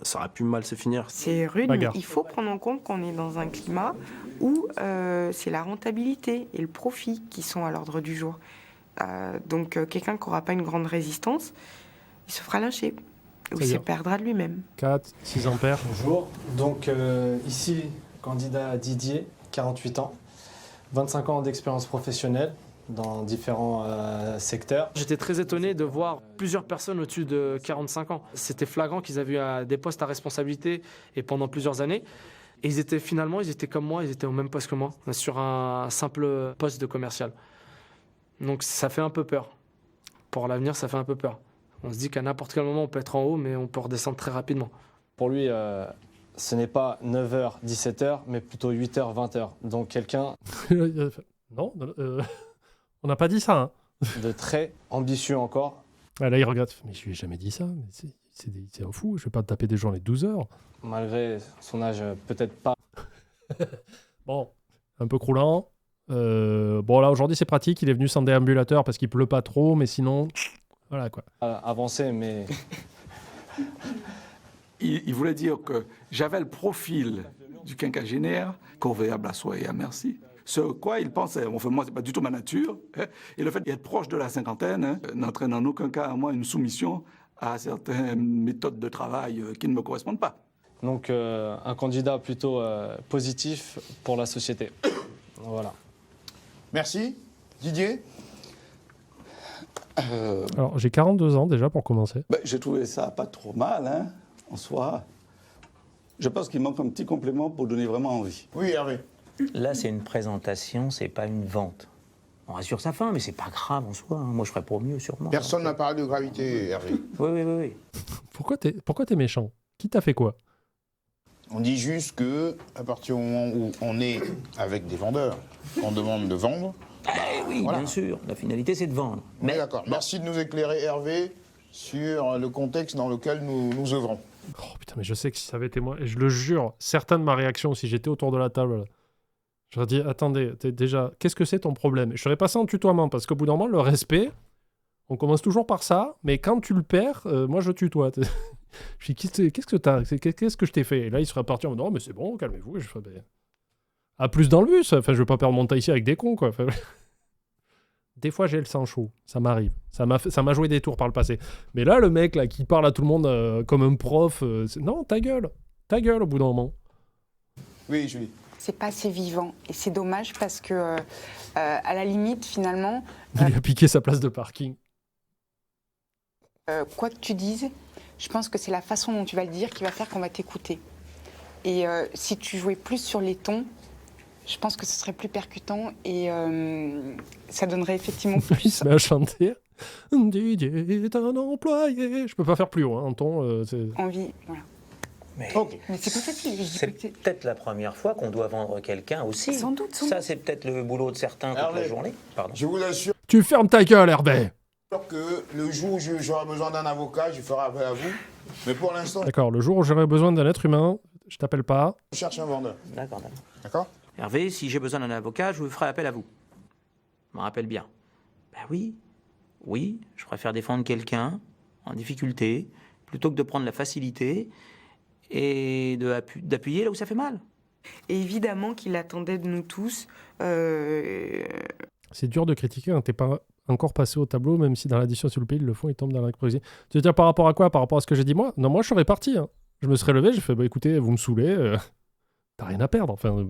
Ça aurait pu mal se finir. C'est rude, Bagarre. mais il faut prendre en compte qu'on est dans un climat où c'est la rentabilité et le profit qui sont à l'ordre du jour. Donc quelqu'un qui n'aura pas une grande résistance, il se fera lyncher. Ou il se perdra de lui-même. 4, 6 ampères. Bonjour. Donc ici, candidat Didier, 48 ans, 25 ans d'expérience professionnelle dans différents secteurs. J'étais très étonné de voir plusieurs personnes au-dessus de 45 ans. C'était flagrant qu'ils avaient eu des postes à responsabilité et pendant plusieurs années. Et ils étaient comme moi, ils étaient au même poste que moi, sur un simple poste de commercial. Donc ça fait un peu peur. Pour l'avenir, ça fait un peu peur. On se dit qu'à n'importe quel moment, on peut être en haut, mais on peut redescendre très rapidement. Pour lui, ce n'est pas 9h, 17h, mais plutôt 8h, 20h. Donc quelqu'un... Non, on n'a pas dit ça. Hein. De très ambitieux encore. Ah, là, il regarde. Mais je lui ai jamais dit ça. Mais c'est un fou. Je vais pas taper des gens les 12 heures. Malgré son âge, peut-être pas. Bon, un peu croulant. Bon, là, aujourd'hui, c'est pratique. Il est venu sans déambulateur parce qu'il pleut pas trop. Mais sinon, voilà quoi. Avancé, mais... Il voulait dire que j'avais le profil du quinquagénaire, corvéable à soi et à merci. Ce quoi il pensait. Enfin, moi, c'est pas du tout ma nature. Hein. Et le fait d'être proche de la cinquantaine n'entraîne en aucun cas à moi une soumission à certaines méthodes de travail qui ne me correspondent pas. Donc, un candidat plutôt positif pour la société. Voilà. Merci. Didier? Alors, j'ai 42 ans déjà pour commencer. J'ai trouvé ça pas trop mal, hein, en soi. Je pense qu'il manque un petit complément pour donner vraiment envie. Oui, Hervé. Là, c'est une présentation, c'est pas une vente. On rassure sa fin, mais c'est pas grave en soi. Hein. Moi, je ferais pour mieux, sûrement. Personne n'a parlé de gravité, Hervé. Oui. Pourquoi t'es méchant? Qui t'a fait quoi? On dit juste que, à partir du moment où on est avec des vendeurs, on demande de vendre. Oui, voilà. Bien sûr. La finalité, c'est de vendre. Mais d'accord. Merci de nous éclairer, Hervé, sur le contexte dans lequel nous œuvrons. Oh putain, mais je sais que si ça avait été moi, et je le jure, certains de ma réaction, si j'étais autour de la table, j'aurais dit, attendez, déjà, qu'est-ce que c'est ton problème? Je serais passé en tutoiement, parce qu'au bout d'un moment, le respect, on commence toujours par ça, mais quand tu le perds, moi je tutoie. Je dis, qu'est-ce que je t'ai fait? Et là, il serait parti en me disant, oh, mais c'est bon, calmez-vous. Et je fais, à plus dans le bus, enfin, je vais pas perdre mon temps ici avec des cons, quoi. Enfin, des fois, j'ai le sang chaud, ça m'arrive. Ça m'a joué des tours par le passé. Mais là, le mec là, qui parle à tout le monde comme un prof, non, ta gueule au bout d'un moment. Oui, Julie. C'est pas assez vivant. Et c'est dommage parce que, à la limite, finalement... Il lui a piqué sa place de parking. Quoi que tu dises, je pense que c'est la façon dont tu vas le dire qui va faire qu'on va t'écouter. Et si tu jouais plus sur les tons, je pense que ce serait plus percutant et ça donnerait effectivement plus... Il se met à chanter. Didier est un employé. Je peux pas faire plus haut, hein, en ton... Envie, voilà. Mais c'est pas facile. C'est peut-être la première fois qu'on doit vendre quelqu'un aussi. Sans doute. Ça, c'est peut-être le boulot de certains toute la journée. Pardon. Je vous assure... Tu fermes ta gueule, Hervé. Que le jour où j'aurai besoin d'un avocat, je ferai appel à vous. Mais pour l'instant... D'accord, le jour où j'aurai besoin d'un être humain, je t'appelle pas. Je cherche un vendeur. D'accord. Hervé, si j'ai besoin d'un avocat, je vous ferai appel à vous. Je me rappelle bien. Ben oui, je préfère défendre quelqu'un en difficulté plutôt que de prendre la facilité et d'appuyer là où ça fait mal. Et évidemment qu'il attendait de nous tous... C'est dur de critiquer quand t'es pas encore passé au tableau, même si dans l'addition sur le pays, ils le font, ils tombent dans l'improvisé. Tu veux dire par rapport à quoi? Par rapport à ce que j'ai dit moi? Non, moi je serais parti. Hein. Je me serais levé, j'ai fait, écoutez, vous me saoulez, t'as rien à perdre. Enfin,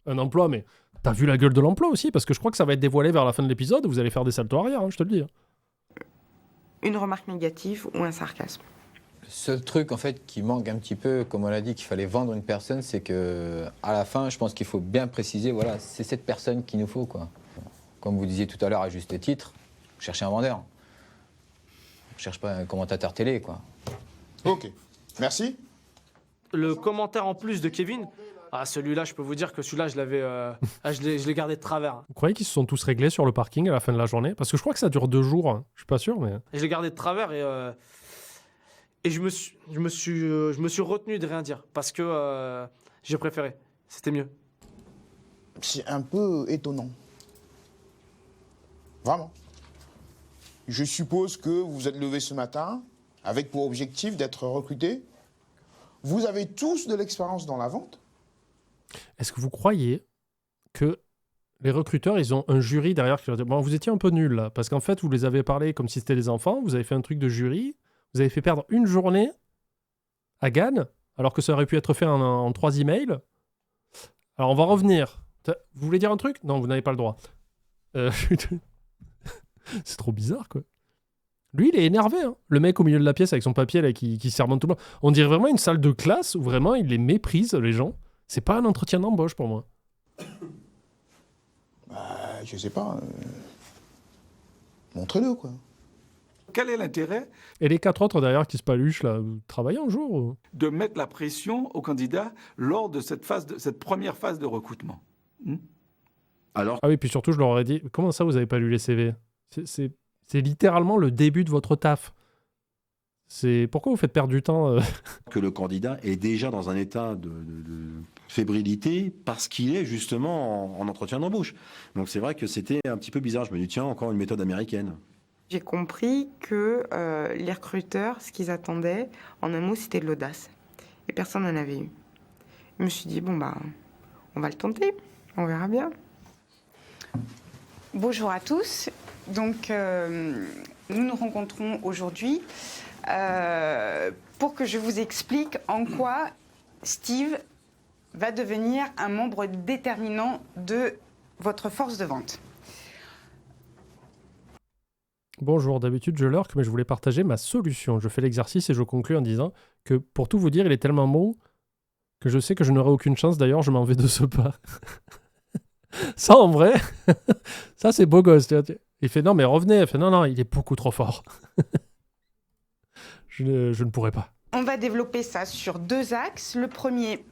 un emploi, mais t'as vu la gueule de l'emploi aussi, parce que je crois que ça va être dévoilé vers la fin de l'épisode, vous allez faire des saltos arrière, hein, je te le dis. Hein. Une remarque négative ou un sarcasme. Le seul truc en fait qui manque un petit peu, comme on l'a dit, qu'il fallait vendre une personne, c'est que à la fin, je pense qu'il faut bien préciser, voilà, c'est cette personne qu'il nous faut, quoi. Comme vous disiez tout à l'heure à juste titre, cherchez un vendeur. On cherche pas un commentateur télé, quoi. Ok, merci. Le commentaire en plus de Kevin, celui-là, je peux vous dire que celui-là, je l'avais, je l'ai gardé de travers. Vous croyez qu'ils se sont tous réglés sur le parking à la fin de la journée? Parce que je crois que ça dure 2 jours, hein. Je suis pas sûr, mais... Et je l'ai gardé de travers et je me suis retenu de rien dire parce que j'ai préféré. C'était mieux. C'est un peu étonnant. Vraiment. Je suppose que vous vous êtes levé ce matin avec pour objectif d'être recruté. Vous avez tous de l'expérience dans la vente. Est-ce que vous croyez que les recruteurs, ils ont un jury derrière qui leur dit « Bon, vous étiez un peu nuls, là, parce qu'en fait, vous les avez parlé comme si c'était des enfants, vous avez fait un truc de jury, vous avez fait perdre une journée à Gann, alors que ça aurait pu être fait en 3 emails. Alors, on va revenir. Vous voulez dire un truc? Non, vous n'avez pas le droit. C'est trop bizarre, quoi. Lui, il est énervé, hein. Le mec au milieu de la pièce avec son papier là, qui sermonne tout le monde. On dirait vraiment une salle de classe où vraiment il les méprise, les gens. C'est pas un entretien d'embauche pour moi. Je sais pas. montrez-le, quoi. Quel est l'intérêt Et les 4 autres derrière qui se paluchent, là, vous travaillez un jour ou... de mettre la pression aux candidats lors de cette première phase de recrutement? Alors... Ah oui, puis surtout, je leur aurais dit, comment ça, vous n'avez pas lu les CV? C'est littéralement le début de votre taf. Pourquoi vous faites perdre du temps Que le candidat est déjà dans un état de fébrilité parce qu'il est justement en entretien d'embauche. Donc c'est vrai que c'était un petit peu bizarre. Je me dis, tiens, encore une méthode américaine. J'ai compris que les recruteurs, ce qu'ils attendaient, en un mot, c'était de l'audace. Et personne n'en avait eu. Je me suis dit, bon, bah, on va le tenter. On verra bien. Bonjour à tous. Donc, nous nous rencontrons aujourd'hui pour que je vous explique en quoi Steve va devenir un membre déterminant de votre force de vente. Bonjour, d'habitude je lurk, mais je voulais partager ma solution. Je fais l'exercice et je conclus en disant que pour tout vous dire, il est tellement bon que je sais que je n'aurai aucune chance. D'ailleurs, je m'en vais de ce pas. Ça, en vrai, ça c'est beau gosse. Il fait non, mais revenez. Il fait non, il est beaucoup trop fort. je ne pourrai pas. On va développer ça sur 2 axes. Le premier,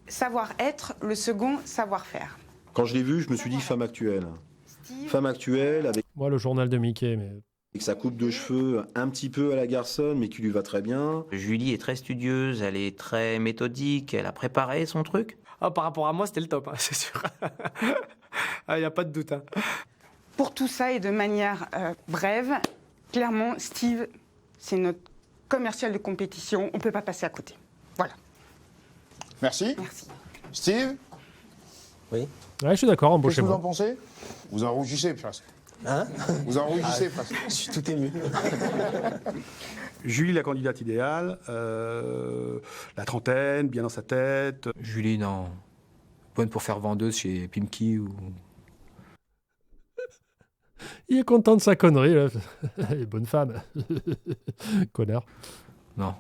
savoir-être. Le second, savoir-faire. Quand je l'ai vu, je me suis dit femme actuelle. Femme actuelle avec... Moi, le journal de Mickey, mais... Avec sa coupe de cheveux un petit peu à la garçonne, mais qui lui va très bien. Julie est très studieuse, elle est très méthodique, elle a préparé son truc. Ah, par rapport à moi, c'était le top, hein, c'est sûr. Il n'y a pas de doute. Hein. Pour tout ça et de manière brève, clairement, Steve, c'est notre commercial de compétition. On ne peut pas passer à côté. Voilà. Merci. Merci. Steve? Oui. Ouais, je suis d'accord, Qu'est-ce que vous embauchez-moi. en pensez? Vous en rougissez presque. Hein? Vous en rougissez presque. Je suis tout ému. Julie, la candidate idéale, la trentaine, bien dans sa tête. Julie, non. Bonne pour faire vendeuse chez Pimki ou... Il est content de sa connerie, là. Elle est bonne femme. Connard. Non.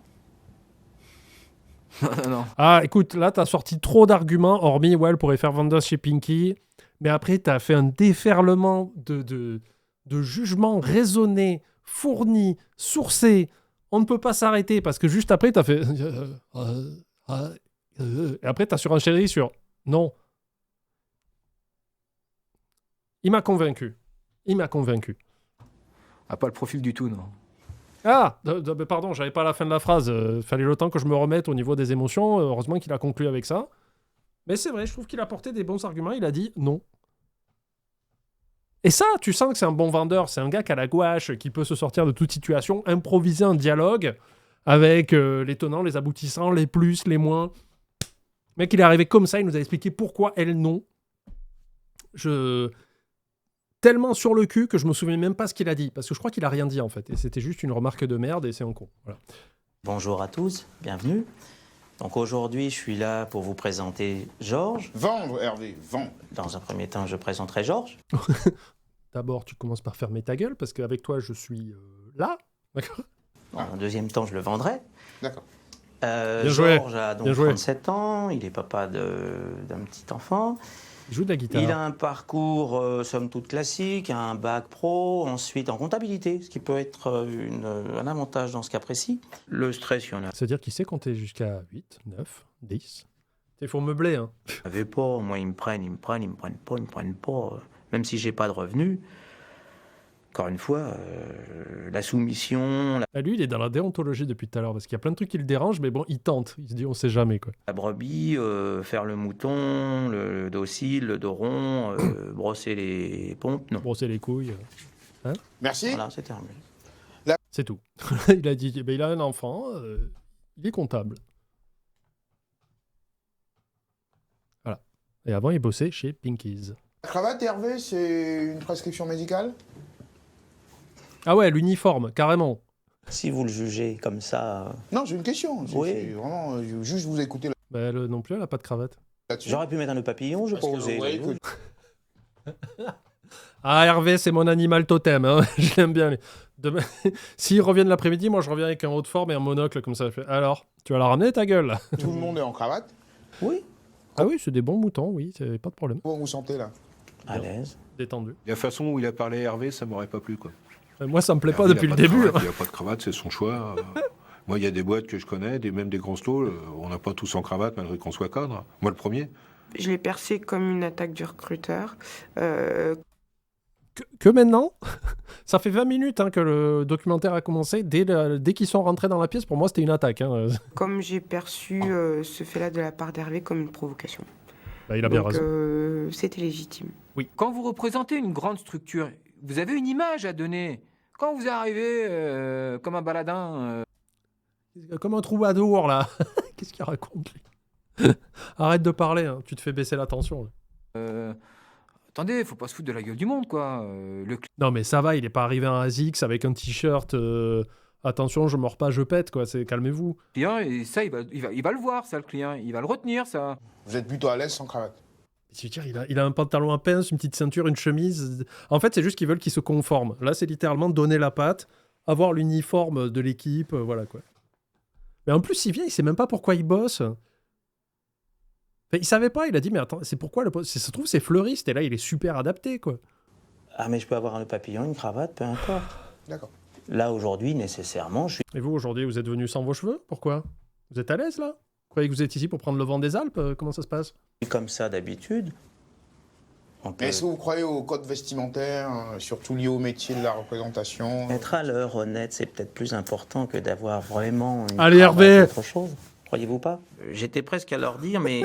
Non. Ah, écoute, là, t'as sorti trop d'arguments, hormis, ouais, elle pourrait faire vendeuse chez Pinky. Mais après, t'as fait un déferlement de jugements raisonnés, fournis, sourcés. On ne peut pas s'arrêter parce que juste après, t'as fait... Et après, t'as surenchéri sur... Non. Il m'a convaincu. Ah, pas le profil du tout, non. Ah, pardon, j'avais pas la fin de la phrase. Fallait le temps que je me remette au niveau des émotions. Heureusement qu'il a conclu avec ça. Mais c'est vrai, je trouve qu'il a porté des bons arguments. Il a dit non. Et ça, tu sens que c'est un bon vendeur. C'est un gars qui a la gouache, qui peut se sortir de toute situation, improviser un dialogue avec les tenants, les aboutissants, les plus, les moins. Le mec, il est arrivé comme ça. Il nous a expliqué pourquoi elle non. Tellement sur le cul que je me souviens même pas ce qu'il a dit. Parce que je crois qu'il a rien dit, en fait. Et c'était juste une remarque de merde et c'est un con. Voilà. Bonjour à tous, bienvenue. Donc aujourd'hui, je suis là pour vous présenter Georges. Vendre, Hervé, vendre. Dans un premier temps, je présenterai Georges. D'abord, tu commences par fermer ta gueule, parce qu'avec toi, je suis là. D'accord. Dans un deuxième temps, je le vendrai. D'accord. Georges a donc 37 ans, il est papa d'un petit enfant. Il joue de la guitare. Il a un parcours, somme toute classique, un bac pro, ensuite en comptabilité, ce qui peut être un avantage dans ce cas précis. Le stress, il y en a. C'est-à-dire qu'il sait compter jusqu'à 8, 9, 10. Il faut meubler, hein. Je savais pas, moi, ils me prennent pas. Même si j'ai pas de revenus. Encore une fois, la soumission... Lui, il est dans la déontologie depuis tout à l'heure, parce qu'il y a plein de trucs qui le dérangent, mais bon, il tente. Il se dit, on sait jamais, quoi. La brebis, faire le mouton, le docile, le dos rond, brosser les pompes, non. Brosser les couilles. Hein? Merci. Voilà, c'est terminé. C'est tout. Il a dit, il a un enfant, il est comptable. Voilà. Et avant, il bossait chez Pinkies. La cravate, Hervé, c'est une prescription médicale? Ah ouais, l'uniforme, carrément. Si vous le jugez comme ça... Non, j'ai une question. Oui. Vraiment, juste vous écouter. Bah, elle non plus, elle n'a pas de cravate. J'aurais pu mettre un nœud papillon, je n'ai pas osé. Ah, Hervé, c'est mon animal totem. Hein. Je l'aime bien. Demain... S'ils reviennent l'après-midi, moi, je reviens avec un haut de forme et un monocle comme ça. Alors, tu vas la ramener, ta gueule là? Tout le monde est en cravate? Oui. Ah oui, c'est des bons moutons, oui, c'est pas de problème. Comment vous vous sentez, là? À l'aise. Détendu. La façon où il a parlé Hervé, ça m'aurait pas plu, quoi. Moi, ça me plaît pas depuis le début. Il n'y a pas de cravate, c'est son choix. Moi, il y a des boîtes que je connais, même des grands stalls, on n'a pas tous en cravate malgré qu'on soit cadre. Moi, le premier. Je l'ai perçu comme une attaque du recruteur. Que maintenant, ça fait 20 minutes que le documentaire a commencé. Dès qu'ils sont rentrés dans la pièce, pour moi, c'était une attaque. Comme j'ai perçu ce fait-là de la part d'Hervé comme une provocation. Il a bien raison. C'était légitime. Oui. Quand vous représentez une grande structure, vous avez une image à donner. Quand vous arrivez comme un baladin... Comme un troubadour, là. Qu'est-ce qu'il raconte, lui? Arrête de parler, tu te fais baisser la tension. Attendez, faut pas se foutre de la gueule du monde, quoi. Non, mais ça va, il est pas arrivé en ASICS avec un t-shirt... Attention, je mords pas, je pète, quoi. Calmez-vous. Client, et ça, il va le voir, ça, le client. Il va le retenir, ça. Vous êtes plutôt à l'aise sans cravate? Il a un pantalon à pince, une petite ceinture, une chemise. En fait, c'est juste qu'ils veulent qu'il se conforme. Là, c'est littéralement donner la patte, avoir l'uniforme de l'équipe, voilà, quoi. Mais en plus, il vient, il sait même pas pourquoi il bosse. Il savait pas, il a dit, mais attends, c'est pourquoi le poste? Ça se trouve, c'est fleuriste, et là, il est super adapté, quoi. Ah, mais je peux avoir un papillon, une cravate, peu importe. D'accord. Là, aujourd'hui, nécessairement, je suis... Et vous, aujourd'hui, vous êtes venu sans vos cheveux? Pourquoi? Vous êtes à l'aise, là? Vous croyez que vous êtes ici pour prendre le vent des Alpes? Comment ça se passe? Comme ça, d'habitude. Est-ce que vous croyez au code vestimentaire, surtout lié au métier de la représentation? Être à l'heure, honnête, c'est peut-être plus important que d'avoir vraiment une Allez, Hervé, autre chose. Croyez-vous pas? J'étais presque à leur dire, mais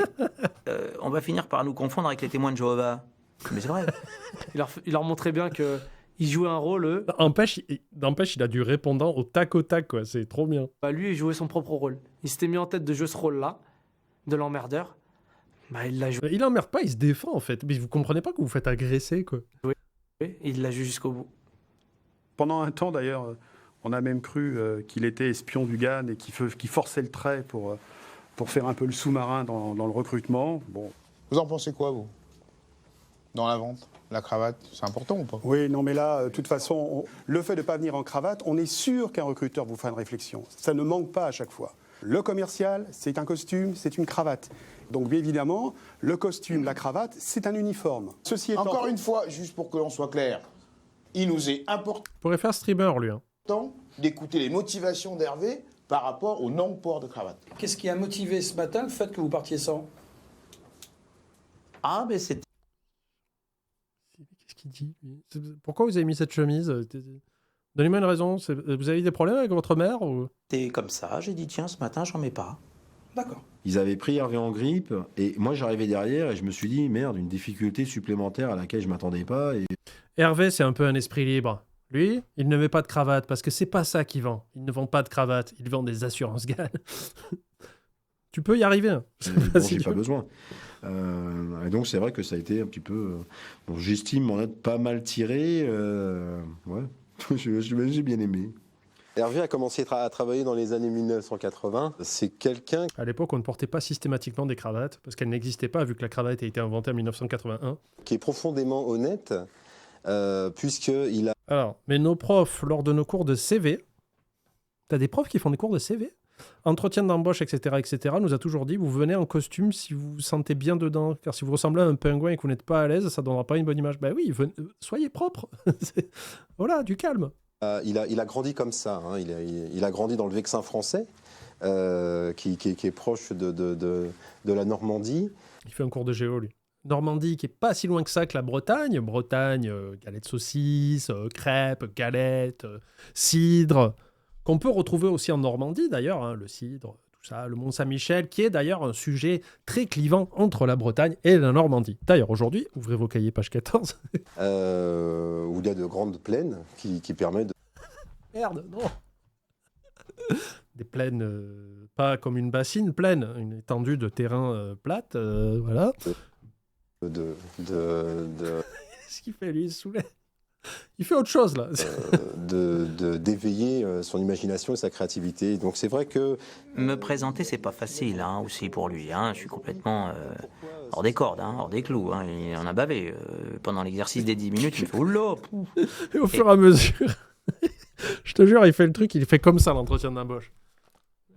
on va finir par nous confondre avec les témoins de Jéhovah. Mais c'est vrai. Il leur montrait bien que il jouait un rôle, eux. N'empêche, il a du répondant au tac, quoi. C'est trop bien. Lui, il jouait son propre rôle. Il s'était mis en tête de jouer ce rôle-là, de l'emmerdeur. Il l'a joué. Il l'emmerde pas, il se défend, en fait. Mais vous comprenez pas que vous vous faites agresser, quoi. Oui, il l'a joué jusqu'au bout. Pendant un temps, d'ailleurs, on a même cru qu'il était espion du GAN et qu'il forçait le trait pour faire un peu le sous-marin dans le recrutement. Bon. Vous en pensez quoi, vous? Dans la vente, la cravate, c'est important ou pas? Oui, non, mais là, de toute façon, le fait de ne pas venir en cravate, on est sûr qu'un recruteur vous fera une réflexion. Ça ne manque pas à chaque fois. Le commercial, c'est un costume, c'est une cravate. Donc, bien évidemment, le costume, la cravate, c'est un uniforme. Ceci étant... Encore une fois, juste pour que l'on soit clair, il nous est important... Il pourrait faire streamer, lui. ...d'écouter les motivations d'Hervé par rapport au non-port de cravate. Qu'est-ce qui a motivé ce matin le fait que vous partiez sans? Ah, mais c'est... Qu'est-ce qu'il dit? Pourquoi vous avez mis cette chemise? Donnez-moi une raison. Vous avez eu des problèmes avec votre mère ou... C'était comme ça, j'ai dit tiens, ce matin, j'en mets pas. D'accord. Ils avaient pris Hervé en grippe, et moi j'arrivais derrière et je me suis dit, merde, une difficulté supplémentaire à laquelle je m'attendais pas. Et... Hervé, c'est un peu un esprit libre. Lui, il ne met pas de cravate parce que c'est pas ça qu'il vend. Il ne vend pas de cravate, il vend des assurances GAN. Tu peux y arriver. Bon, j'ai pas besoin. Et donc c'est vrai que ça a été un petit peu... Bon, j'estime m'en être pas mal tiré. Ouais, j'ai bien aimé. Hervé a commencé à travailler dans les années 1980. C'est quelqu'un... À l'époque, on ne portait pas systématiquement des cravates, parce qu'elles n'existaient pas, vu que la cravate a été inventée en 1981. Qui est profondément honnête, puisqu'il a... Alors, mais nos profs, lors de nos cours de CV, t'as des profs qui font des cours de CV? Entretien d'embauche, etc., nous a toujours dit, vous venez en costume si vous vous sentez bien dedans, car si vous ressemblez à un pingouin et que vous n'êtes pas à l'aise, ça ne donnera pas une bonne image. Ben oui, soyez propre. Voilà, du calme. Il a grandi comme ça, hein. Il a grandi dans le Vexin français, qui est proche de la Normandie. Il fait un cours de géo, lui. Normandie, qui est pas si loin que ça que la Bretagne. Bretagne, galette saucisse, crêpes, galettes, cidre, qu'on peut retrouver aussi en Normandie d'ailleurs, hein, le cidre, tout ça, le Mont-Saint-Michel, qui est d'ailleurs un sujet très clivant entre la Bretagne et la Normandie. D'ailleurs, aujourd'hui, ouvrez vos cahiers, page 14. Où il y a de grandes plaines qui permettent de... Merde, non. Des plaines, pas comme une bassine, plaine, une étendue de terrain plate, voilà. Qu'est-ce qu'il fait, lui, il se saoulait. Il fait autre chose, là. D'éveiller son imagination et sa créativité. Donc c'est vrai que... Me présenter, c'est pas facile, hein, aussi pour lui. Hein. Je suis complètement hors des cordes, hein, hors des clous. Hein. Il en a bavé. Pendant l'exercice des 10 minutes, il fait « Oula !» Et au fur et à mesure, je te jure, il fait le truc, il fait comme ça, l'entretien d'embauche.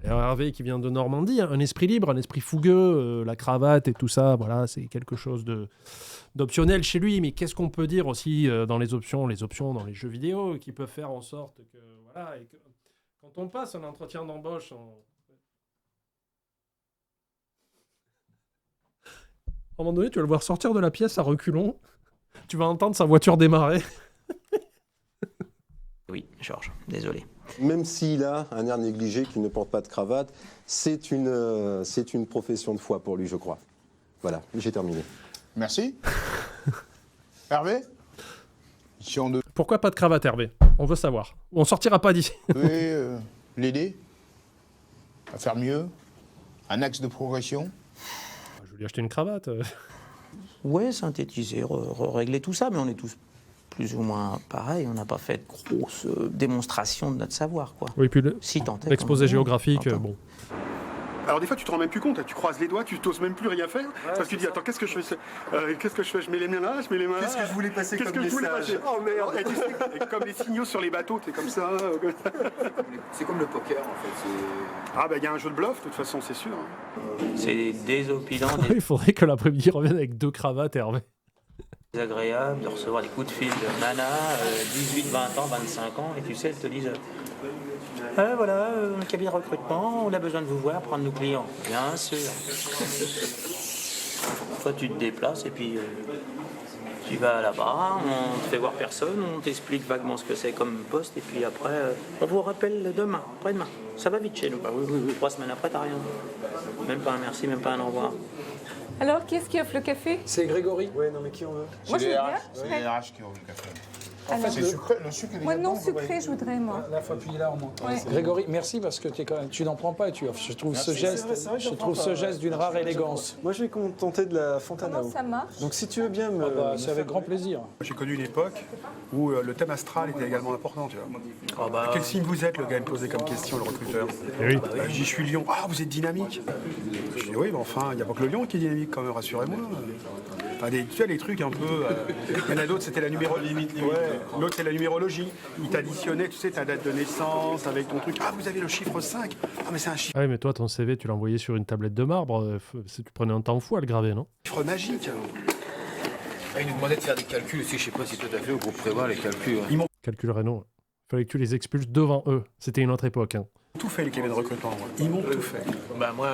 Hervé qui vient de Normandie, un esprit libre, un esprit fougueux, la cravate et tout ça, voilà, c'est quelque chose d'optionnel chez lui. Mais qu'est-ce qu'on peut dire aussi dans les options dans les jeux vidéo qui peuvent faire en sorte que, voilà, et que, quand on passe un entretien d'embauche, à un moment donné, tu vas le voir sortir de la pièce à reculons, tu vas entendre sa voiture démarrer. Oui, Georges, désolé. Même s'il a un air négligé, qu'il ne porte pas de cravate, c'est une profession de foi pour lui, je crois. Voilà, j'ai terminé. Merci. Hervé? Pourquoi pas de cravate, Hervé? On veut savoir. On sortira pas d'ici. Oui, l'aider à faire mieux. Un axe de progression. Je vais lui acheter une cravate. Ouais, synthétiser, régler tout ça, mais on est tous plus ou moins pareil. On n'a pas fait de grosses démonstrations de notre savoir, quoi. Oui, puis l'exposé géographique, bon. Alors des fois tu te rends même plus compte, tu croises les doigts, tu t'oses même plus rien faire, parce que tu dis attends qu'est-ce que je fais, je mets les mains là, je mets les mains là. Qu'est-ce que je voulais passer comme message? Oh merde, et tu sais, comme les signaux sur les bateaux, t'es comme ça. C'est comme le poker en fait. Ah bah il y a un jeu de bluff de toute façon c'est sûr. C'est désopilant, Il faudrait que l'après-midi revienne avec 2 cravates, Hervé. désagréable de recevoir des coups de fil de nana, 18, 20 ans, 25 ans, et tu sais, elles te disent voilà, le cabinet de recrutement, on a besoin de vous voir, prendre nos clients. Bien sûr. Toi, tu te déplaces et puis tu vas là-bas, on te fait voir personne, on t'explique vaguement ce que c'est comme poste, et puis après, on vous rappelle demain, après-demain. Ça va vite chez nous. Bah, oui. 3 semaines après, t'as rien. Même pas un merci, même pas un au revoir. Alors, qui est-ce qui offre le café? C'est Grégory. Ouais, non mais qui on veut? Moi, je veux bien. C'est les RH qui offrent le café. En fait, le sucre est déjà moi, non dedans, sucré, je voudrais, moi. Là, faut appuyer là au moins. Ouais. Grégory, merci parce que tu n'en prends pas et tu offres. Je trouve ce geste d'une rare élégance. Moi, je vais me contenter de la Fontanao. Comment ça marche? Donc, si tu veux bien c'est avec grand plaisir. J'ai connu une époque où le thème astral était également important, tu vois. Quel signe vous êtes, le gars me posait comme question, le recruteur? Oui. Je dis, je suis lion. Ah, vous êtes dynamique? Je dis, oui, mais enfin, il n'y a pas que le lion qui est dynamique, quand même, rassurez-moi. Enfin, tu vois, les trucs un peu... Il y en a d'autres, c'était la numérologie. Ouais, l'autre, c'est la numérologie. Il t'additionnait, tu sais, ta date de naissance avec ton truc. Ah, vous avez le chiffre 5. Ah, mais c'est un chiffre... Ah oui, mais toi, ton CV, tu l'as envoyé sur une tablette de marbre. Tu prenais un temps fou à le graver, non? Chiffre magique. Ah, il nous demandait de faire des calculs aussi, je sais pas si toi t'as fait au groupe prévoir les calculs. Calcul Renault. Il fallait que tu les expulses devant eux. C'était une autre époque. Hein. Ils ont tout fait, les cabinets de recrutement. Ils m'ont tout fait. Bah moi,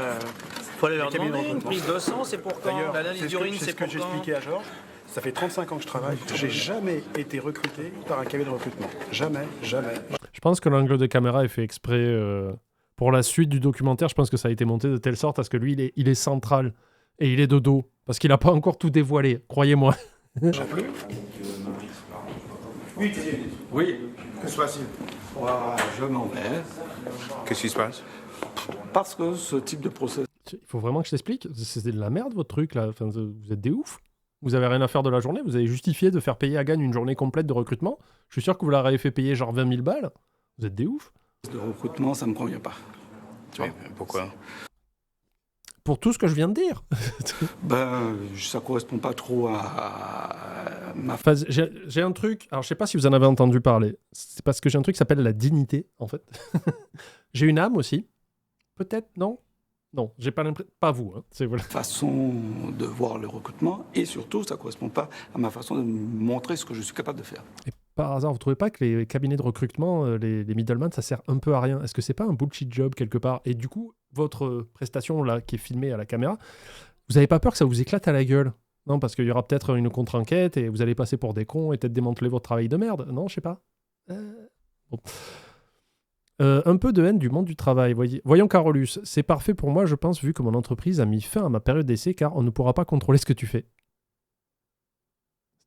faut aller leur demander une prise de sang, c'est pour quand? D'ailleurs, L'analyse d'urine, c'est ce que j'expliquais à Georges. Ça fait 35 ans que je travaille. J'ai jamais été recruté par un cabinet de recrutement. Jamais. Je pense que l'angle de caméra est fait exprès pour la suite du documentaire. Je pense que ça a été monté de telle sorte à ce que lui, il est central et il est de dos. Parce qu'il n'a pas encore tout dévoilé, croyez-moi. Oui. Que se passe-t-il? Je m'en vais. Qu'est-ce qui se passe? Parce que ce type de process... Il faut vraiment que je t'explique. C'est de la merde, votre truc, là. Enfin, vous êtes des oufs. Vous avez rien à faire de la journée. Vous avez justifié de faire payer à Gagne une journée complète de recrutement. Je suis sûr que vous leur avez fait payer genre 20 000 balles. Vous êtes des oufs. De recrutement, ça me convient pas. Tu vois, pourquoi? Pour tout ce que je viens de dire. Ça correspond pas trop à ma... Enfin, j'ai un truc, alors je sais pas si vous en avez entendu parler, c'est parce que j'ai un truc qui s'appelle la dignité, en fait. J'ai une âme aussi. Peut-être, non? Non, j'ai pas l'impression... Pas vous, hein. C'est voilà. Façon de voir le recrutement, et surtout, ça correspond pas à ma façon de montrer ce que je suis capable de faire. Et par hasard, vous trouvez pas que les cabinets de recrutement, les middlemen, ça sert un peu à rien? Est-ce que c'est pas un bullshit job quelque part? Et du coup, votre prestation là, qui est filmée à la caméra, vous avez pas peur que ça vous éclate à la gueule? Non, parce qu'il y aura peut-être une contre-enquête et vous allez passer pour des cons et peut-être démanteler votre travail de merde. Non, je sais pas. Bon. Un peu de haine du monde du travail. Voyons Carolus, c'est parfait pour moi, je pense, vu que mon entreprise a mis fin à ma période d'essai, car on ne pourra pas contrôler ce que tu fais.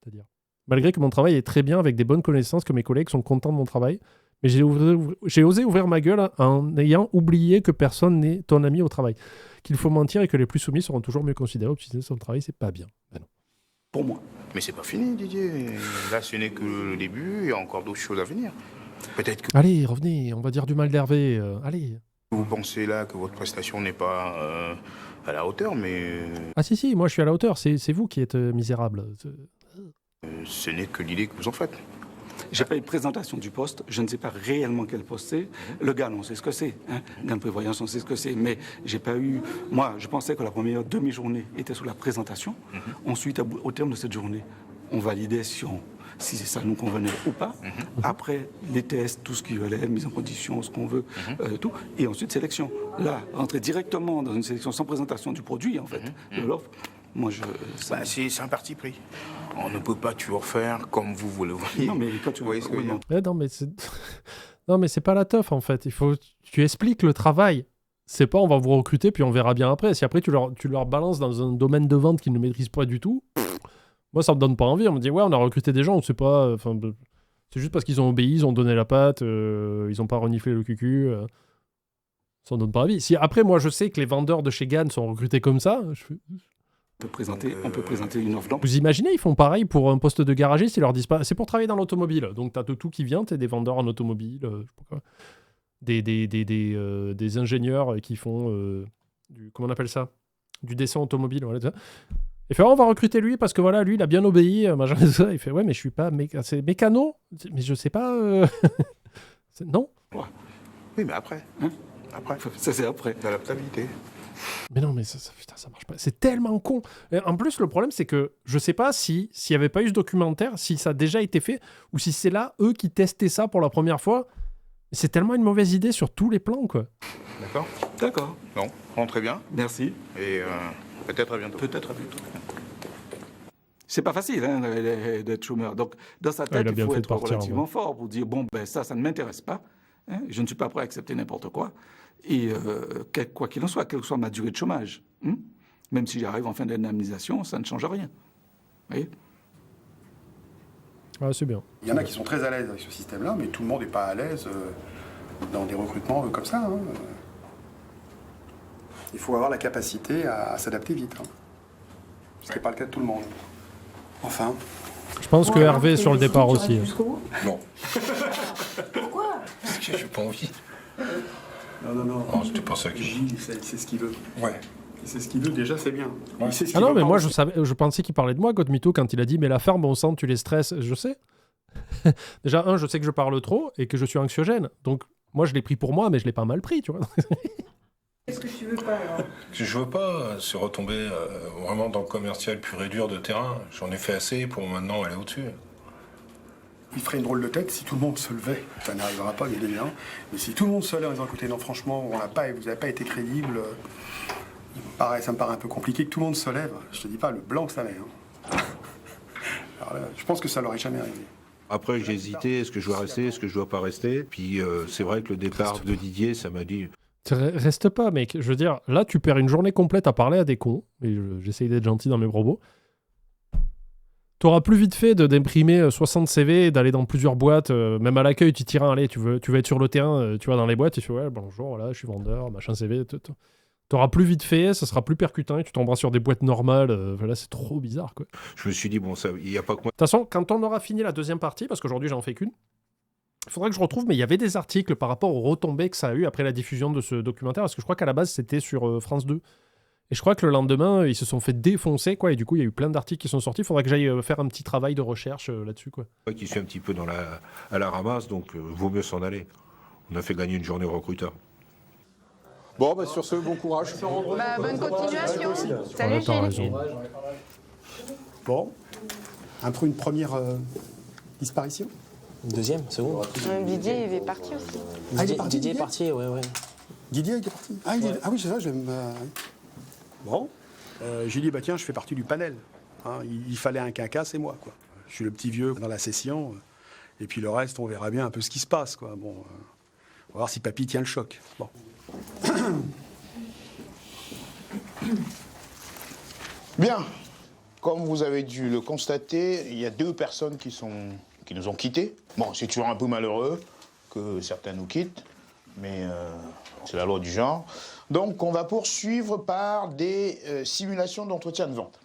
C'est-à-dire, malgré que mon travail est très bien, avec des bonnes connaissances, que mes collègues sont contents de mon travail, mais j'ai osé ouvrir ma gueule en ayant oublié que personne n'est ton ami au travail, qu'il faut mentir et que les plus soumis seront toujours mieux considérés. Optimiser son travail, c'est pas bien. Ben non. Pour moi. Mais c'est pas fini, Didier. Là, ce n'est que le début, il y a encore d'autres choses à venir. Peut-être que... Allez, revenez, on va dire du mal d'Hervé. Allez. Vous pensez là que votre prestation n'est pas à la hauteur, mais... Ah si, moi je suis à la hauteur, c'est vous qui êtes misérable. Ce n'est que l'idée que vous en faites. J'ai pas eu de présentation du poste, je ne sais pas réellement quel poste c'est. Le GAN, on sait ce que c'est. GAN de prévoyance, on sait ce que c'est. Mais j'ai pas eu... Moi, je pensais que la première demi-journée était sur la présentation. Ensuite, au terme de cette journée, on validait si ça nous convenait ou pas. Après, les tests, tout ce qui relève, mise en condition, ce qu'on veut, tout. Et ensuite, sélection. Là, rentrer directement dans une sélection sans présentation du produit, en fait, de l'offre, moi, c'est un parti pris. On ne peut pas toujours faire comme vous voulez. Non, mais quand tu vois ce que je veux dire. Non, mais c'est pas la teuf, en fait. Il faut... Tu expliques le travail. C'est pas on va vous recruter, puis on verra bien après. Si après, tu leur balances dans un domaine de vente qu'ils ne maîtrisent pas du tout... Moi, ça me donne pas envie. On me dit, ouais, on a recruté des gens, on sait pas. C'est juste parce qu'ils ont obéi, ils ont donné la patte, ils ont pas reniflé le cucu. Ça me donne pas envie. Si après, moi, je sais que les vendeurs de chez GAN sont recrutés comme ça. On peut présenter une offre d'emploi. Vous imaginez, ils font pareil pour un poste de garagiste, ils leur disent pas. C'est pour travailler dans l'automobile. Donc, t'as de tout qui vient, t'es des vendeurs en automobile, je sais pas quoi. Des ingénieurs qui font comment on appelle ça? Du dessin automobile, voilà, ça. Il fait, on va recruter lui parce que voilà, lui, il a bien obéi. Ça. Il fait, ouais, mais je suis pas c'est mécano. Mais je sais pas. Non. Ouais. Oui, mais après. Après. Ça, c'est après. L'adaptabilité. Mais non, mais putain, ça marche pas. C'est tellement con. Et en plus, le problème, c'est que je sais pas s'il n'y avait pas eu ce documentaire, si ça a déjà été fait, ou si c'est là, eux, qui testaient ça pour la première fois. C'est tellement une mauvaise idée sur tous les plans, quoi. D'accord. D'accord. Bon, rentrez bien. Merci. Et peut-être à bientôt. Peut-être à bientôt. C'est pas facile d'être chômeur. Donc, dans sa tête, il faut être relativement fort pour dire, bon, ben ça ne m'intéresse pas. Je ne suis pas prêt à accepter n'importe quoi. Et quoi qu'il en soit, quelle que soit ma durée de chômage, même si j'arrive en fin d'indemnisation, ça ne change rien. Vous voyez ? Ah, c'est bien. Il y en a qui sont très à l'aise avec ce système-là, mais tout le monde n'est pas à l'aise dans des recrutements comme ça. Il faut avoir la capacité à s'adapter vite. Ce n'est pas le cas de tout le monde. Enfin. Je pense que Hervé est sur le départ aussi. Non. Pourquoi? Parce que j'ai pas envie. Non. Oh, c'était pas ça qui... Gilles, c'est ce qu'il veut. Ouais. C'est ce qu'il veut, déjà, c'est bien. Ouais. Ah non, mais moi, je pensais qu'il parlait de moi, Godmito, quand il a dit, mais la ferme, on sent, tu les stresses. Je sais. Déjà, je sais que je parle trop et que je suis anxiogène. Donc, moi, je l'ai pris pour moi, mais je l'ai pas mal pris, tu vois. Qu'est-ce que tu veux pas, alors? Je veux pas se retomber vraiment dans le commercial pur et dur de terrain. J'en ai fait assez pour maintenant aller au-dessus. Il ferait une drôle de tête si tout le monde se levait. Ça n'arrivera pas, bien évidemment. Mais si tout le monde se lève en disant, écoutez, non, franchement, vous n'avez pas été crédible, ça me paraît un peu compliqué que tout le monde se lève. Je te dis pas le blanc que ça met. Alors là, je pense que ça l'aurait jamais arrivé. Après, j'ai hésité, est-ce que je dois rester, est-ce que je dois pas rester. Puis c'est vrai que le départ de Didier, ça m'a dit... Reste pas, mec. Je veux dire, là, tu perds une journée complète à parler à des cons. Et j'essaye d'être gentil dans mes propos. T'auras plus vite fait d'imprimer 60 CV, d'aller dans plusieurs boîtes, même à l'accueil, tu tires un, allez, tu veux être sur le terrain, tu vas dans les boîtes, tu fais, ouais, bonjour, voilà, je suis vendeur, machin CV, T'auras plus vite fait, ça sera plus percutant et tu tomberas sur des boîtes normales. Voilà, c'est trop bizarre, quoi. Je me suis dit, bon, il n'y a pas que moi. De toute façon, quand on aura fini la deuxième partie, parce qu'aujourd'hui, j'en fais qu'une, il faudrait que je retrouve, mais il y avait des articles par rapport aux retombées que ça a eu après la diffusion de ce documentaire, parce que je crois qu'à la base, c'était sur France 2. Et je crois que le lendemain, ils se sont fait défoncer, quoi, et du coup, il y a eu plein d'articles qui sont sortis. Il faudrait que j'aille faire un petit travail de recherche là-dessus, quoi. Moi qui suis un petit peu à la ramasse, donc vaut mieux s'en aller. On a fait gagner une journée aux recruteurs. Bon, bah sur ce, bon courage. Bonne continuation. Salut, Gilles. Bon, une première disparition. Deuxième, seconde. Didier, il est parti aussi. Didier est parti, ouais. Didier est parti. Ah oui, c'est ça, j'aime. Bon, j'ai dit, bah tiens, je fais partie du panel. Il fallait un quinquas, c'est moi, quoi. Je suis le petit vieux dans la session. Et puis le reste, on verra bien un peu ce qui se passe, quoi. Bon, on va voir si papy tient le choc. Bon. Bien. Comme vous avez dû le constater, il y a 2 personnes qui nous ont quittés. Bon, c'est toujours un peu malheureux que certains nous quittent, mais c'est la loi du genre. Donc, on va poursuivre par des simulations d'entretien de vente.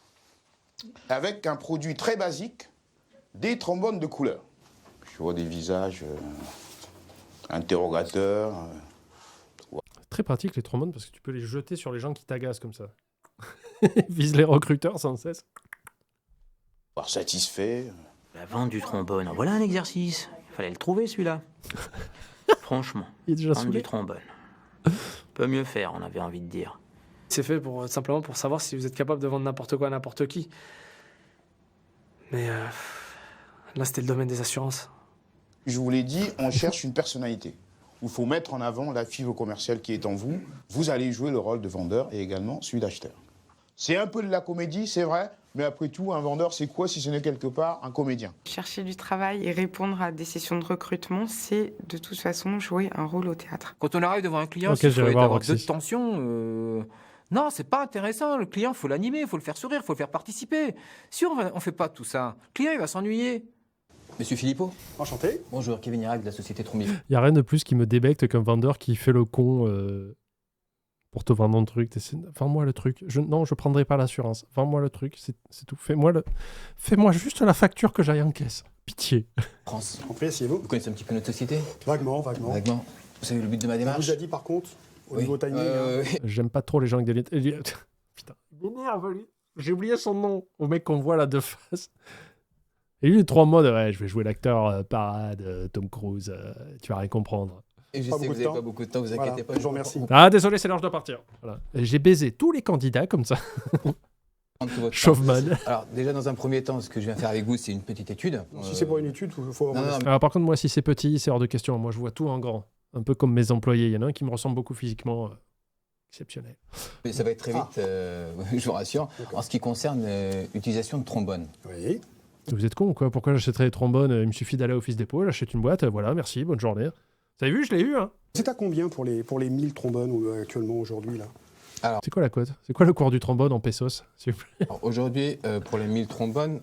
Avec un produit très basique, des trombones de couleur. Je vois des visages interrogateurs. Très pratique, les trombones, parce que tu peux les jeter sur les gens qui t'agacent comme ça. Vise les recruteurs sans cesse. Satisfait. Vendre du trombone, voilà un exercice. Il fallait le trouver, celui-là. Franchement, il est déjà vendre du trombone. Peut mieux faire, on avait envie de dire. C'est fait simplement pour savoir si vous êtes capable de vendre n'importe quoi à n'importe qui. Mais là, c'était le domaine des assurances. Je vous l'ai dit, on cherche une personnalité. Il faut mettre en avant la fibre commerciale qui est en vous. Vous allez jouer le rôle de vendeur et également celui d'acheteur. C'est un peu de la comédie, c'est vrai, mais après tout, un vendeur, c'est quoi si ce n'est quelque part un comédien? Chercher du travail et répondre à des sessions de recrutement, c'est de toute façon jouer un rôle au théâtre. Quand on arrive devant un client, Okay, s'il faut avoir de tension, non, c'est pas intéressant. Le client, il faut l'animer, il faut le faire sourire, il faut le faire participer. Si on fait pas tout ça, le client, il va s'ennuyer. Monsieur Philippot. Enchanté. Bonjour, Kevin Irac de la société Trombi. Il n'y a rien de plus qui me débecte qu'un vendeur qui fait le con pour te vendre un truc. Vends-moi le truc. Non, je ne prendrai pas l'assurance. Vends-moi le truc, c'est tout. Fais-moi juste la facture que j'aille en caisse. Pitié. France. Entrez, asseyez-vous. Vous connaissez un petit peu notre société? Vaguement. Vaguement. Vous savez le but de ma démarche? On vous a dit par contre, au niveau timing. J'aime pas trop les gens avec des lunettes. Putain, il m'énerve, lui. J'ai oublié son nom. Au mec qu'on voit là de face. Et lui, il est trop en mode, ouais, je vais jouer l'acteur parade, Tom Cruise, tu vas rien comprendre. Et je sais que vous n'avez pas beaucoup de temps, vous inquiétez pas. Je vous remercie. Ah, désolé, c'est l'heure, je dois partir. Voilà. J'ai baisé tous les candidats comme ça. Chauveman. Alors, déjà, dans un premier temps, ce que je viens faire avec vous, c'est une petite étude. Si c'est pour une étude, il faut... Alors, par contre, moi, si c'est petit, c'est hors de question. Moi, je vois tout en grand. Un peu comme mes employés. Il y en a un qui me ressemble beaucoup physiquement. Exceptionnel. Mais ça va être très vite, je vous rassure. En ce qui concerne l'utilisation de trombone. Oui. Vous êtes con ou quoi? Pourquoi j'achèterais des trombones? Il me suffit d'aller à Office Dépôt, j'achète une boîte, voilà, merci, bonne journée. Vous avez vu, je l'ai eu, hein. C'est à combien pour les 1000 trombones actuellement aujourd'hui là? Alors, c'est quoi la cote? C'est quoi le cours du trombone en pesos, s'il vous plaît? Aujourd'hui, pour les 1000 trombones...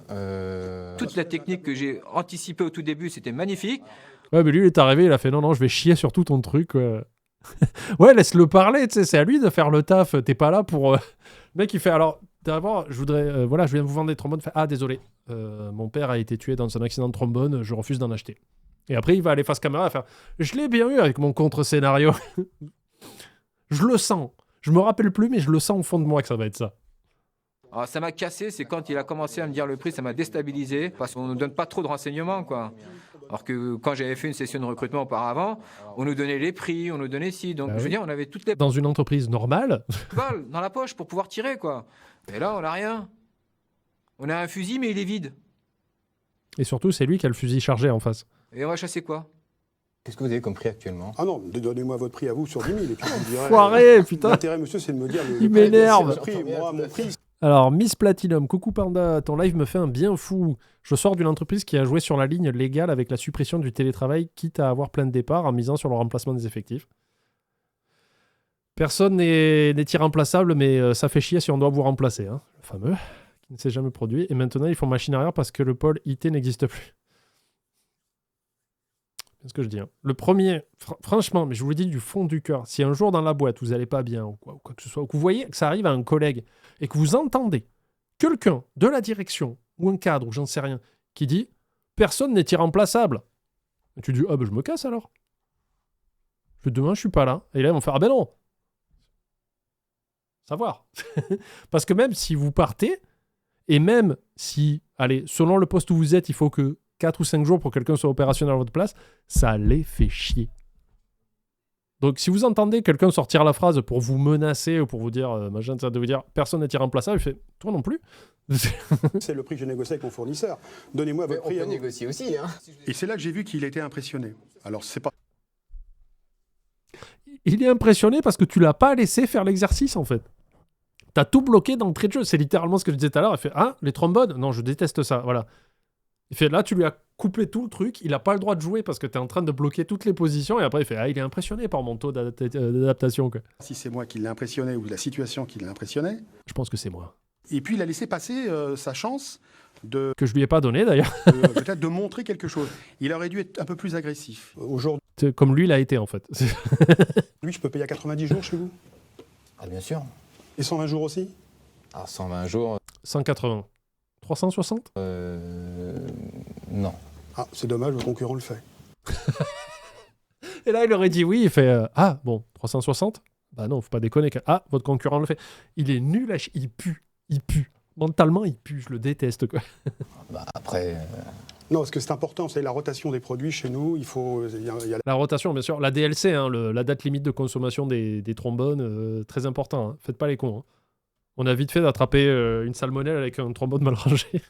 Toute la technique que j'ai anticipée au tout début, c'était magnifique. Ouais, mais lui, il est arrivé, il a fait non, je vais chier sur tout ton truc. Ouais, laisse-le parler, tu sais, c'est à lui de faire le taf, t'es pas là pour... Le mec, il fait, alors, d'abord, je voudrais... voilà, je viens de vous vendre des trombones. Ah, désolé, mon père a été tué dans un accident de trombone, je refuse d'en acheter. Et après, il va aller face caméra et faire je l'ai bien eu avec mon contre-scénario. Je le sens. Je me rappelle plus, mais je le sens au fond de moi que ça va être ça. Alors, ça m'a cassé, c'est quand il a commencé à me dire le prix, ça m'a déstabilisé, parce qu'on ne nous donne pas trop de renseignements, quoi. Alors que quand j'avais fait une session de recrutement auparavant, on nous donnait les prix, on nous donnait ci. Donc, je veux dire, on avait toutes les... Dans une entreprise normale balles dans la poche pour pouvoir tirer, quoi. Et là, on n'a rien. On a un fusil, mais il est vide. Et surtout, c'est lui qui a le fusil chargé en face. Et on va chasser quoi? Qu'est-ce que vous avez comme prix actuellement? Ah non, donnez-moi votre prix à vous sur 10 000 et puis on me dirait... Foiré, putain. L'intérêt, monsieur, c'est de me dire... Il m'énerve. Moi, mon prix... Alors, Miss Platinum, coucou Panda, ton live me fait un bien fou. Je sors d'une entreprise qui a joué sur la ligne légale avec la suppression du télétravail, quitte à avoir plein de départs en misant sur le remplacement des effectifs. Personne n'est irremplaçable, mais ça fait chier si on doit vous remplacer. Hein. Le fameux, qui ne s'est jamais produit. Et maintenant, ils font machine arrière parce que le pôle IT n'existe plus. C'est ce que je dis. Hein. Le premier, franchement, mais je vous le dis du fond du cœur, si un jour dans la boîte, vous n'allez pas bien ou quoi que ce soit, ou que vous voyez que ça arrive à un collègue et que vous entendez quelqu'un de la direction ou un cadre ou j'en sais rien qui dit « Personne n'est irremplaçable ». Et tu dis « Ah ben je me casse alors ». Demain, je suis pas là. Et là, ils vont faire « Ah ben non ». Savoir. Parce que même si vous partez, et même si, allez, selon le poste où vous êtes, il faut que 4 ou 5 jours pour que quelqu'un soit opérationnel à votre place, ça les fait chier. Donc, si vous entendez quelqu'un sortir la phrase pour vous menacer ou pour vous dire, machin, de vous dire, personne n'est irremplaçable, il fait, toi non plus. C'est le prix que j'ai négocié avec mon fournisseur. Donnez-moi votre prix. On peut négocier aussi, hein. Et c'est là que j'ai vu qu'il était impressionné. Alors, c'est pas... Il est impressionné parce que tu l'as pas laissé faire l'exercice, en fait. T'as tout bloqué d'entrée de jeu. C'est littéralement ce que je disais tout à l'heure. Il fait, ah, les trombones? Non, je déteste ça. Voilà. Il fait, là, tu lui as coupé tout le truc. Il n'a pas le droit de jouer parce que tu es en train de bloquer toutes les positions. Et après, il fait, ah, il est impressionné par mon taux d'adaptation. Quoi. Si c'est moi qui l'ai impressionné ou la situation qui l'a impressionné. Je pense que c'est moi. Et puis, il a laissé passer sa chance de... Que je lui ai pas donné, d'ailleurs. Peut-être de montrer quelque chose. Il aurait dû être un peu plus agressif. Aujourd'hui... Comme lui l'a été, en fait. Lui, je peux payer à 90 jours chez vous? Ah, bien sûr. Et 120 jours aussi? Ah, 120 jours... 180. 360 Non. Ah, c'est dommage, le concurrent le fait. Et là, il aurait dit oui, il fait ah, bon, 360 bah non, faut pas déconner. Ah, votre concurrent le fait. Il est nul, il pue. Mentalement, il pue, je le déteste, quoi. Bah, après, Non, parce que c'est important, c'est la rotation des produits chez nous. La rotation, bien sûr. La DLC, hein, la date limite de consommation des trombones, très important. Hein. Faites pas les cons. Hein. On a vite fait d'attraper une salmonelle avec un trombone mal rangé.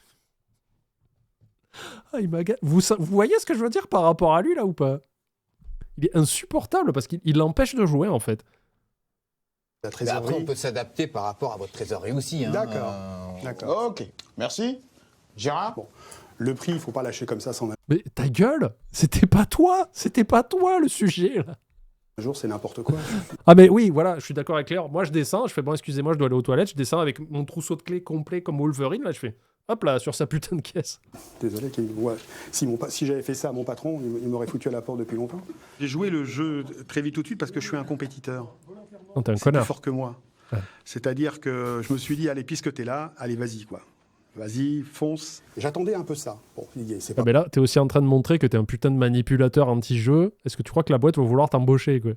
Ah, vous voyez ce que je veux dire par rapport à lui, là, ou pas? Il est insupportable parce qu'il l'empêche de jouer, en fait. La trésorerie. Après, on peut s'adapter par rapport à votre trésorerie aussi. Hein. D'accord. Ok, merci. Gérard? Bon. Le prix, il ne faut pas lâcher comme ça sans... Mais ta gueule, c'était pas toi le sujet, là. Un jour, c'est n'importe quoi. Ah mais oui, voilà, je suis d'accord avec Claire. Moi, je descends, je fais, bon, excusez-moi, je dois aller aux toilettes. Je descends avec mon trousseau de clés complet comme Wolverine, là, je fais, hop là, sur sa putain de caisse. Désolé, ouais. Si j'avais fait ça à mon patron, il m'aurait foutu à la porte depuis longtemps. J'ai joué le jeu très vite tout de suite parce que je suis un compétiteur. Non, t'es un connard. Plus fort que moi. Ouais. C'est-à-dire que je me suis dit, allez, puisque t'es là, allez, vas-y, quoi. Vas-y, fonce. J'attendais un peu ça. Bon, c'est pas... mais là, t'es aussi en train de montrer que t'es un putain de manipulateur anti-jeu. Est-ce que tu crois que la boîte va vouloir t'embaucher, quoi?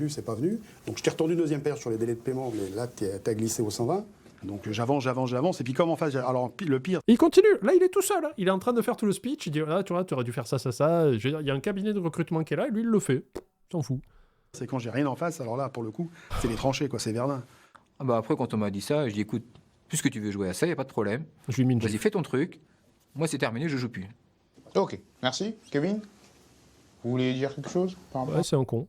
C'est pas venu. Donc je t'ai retourné deuxième paire sur les délais de paiement, mais là, t'as glissé au 120. Donc j'avance. Et puis comme en face, alors le pire... Il continue. Là, il est tout seul. Hein. Il est en train de faire tout le speech. Il dit, ah, tu vois, tu aurais dû faire ça. Je veux dire, il y a un cabinet de recrutement qui est là, et lui, il le fait. S'en fout. C'est quand j'ai rien en face, alors là, pour le coup, c'est les tranchées, quoi. C'est Verdun. Ah bah après, quand on m'a dit ça, je dis, écoute, puisque tu veux jouer à ça, il n'y a pas de problème. Vas-y, fais ton truc. Moi, c'est terminé, je joue plus. Ok, merci. Kevin, vous voulez dire quelque chose par rapport... Ouais, c'est un con.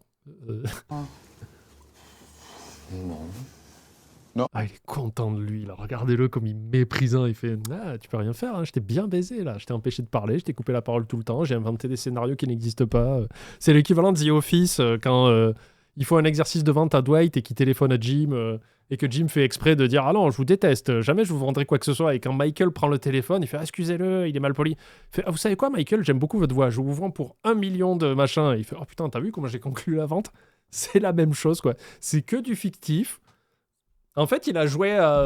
Non. Ah, il est content de lui, là. Regardez-le comme il est méprisant. Il fait, ah, tu peux rien faire, hein. Je t'ai bien baisé, là. Je t'ai empêché de parler, je t'ai coupé la parole tout le temps, j'ai inventé des scénarios qui n'existent pas. C'est l'équivalent de The Office, quand il faut un exercice de vente à Dwight et qu'il téléphone à Jim... et que Jim fait exprès de dire « Ah non, je vous déteste, jamais je vous vendrai quoi que ce soit. » Et quand Michael prend le téléphone, il fait « Ah, excusez-le, il est mal poli. » Il fait « Ah, vous savez quoi, Michael, j'aime beaucoup votre voix, je vous vends pour 1 million de machins. » Et il fait « Oh putain, t'as vu comment j'ai conclu la vente ?» C'est la même chose, quoi. C'est que du fictif. En fait, il a joué à...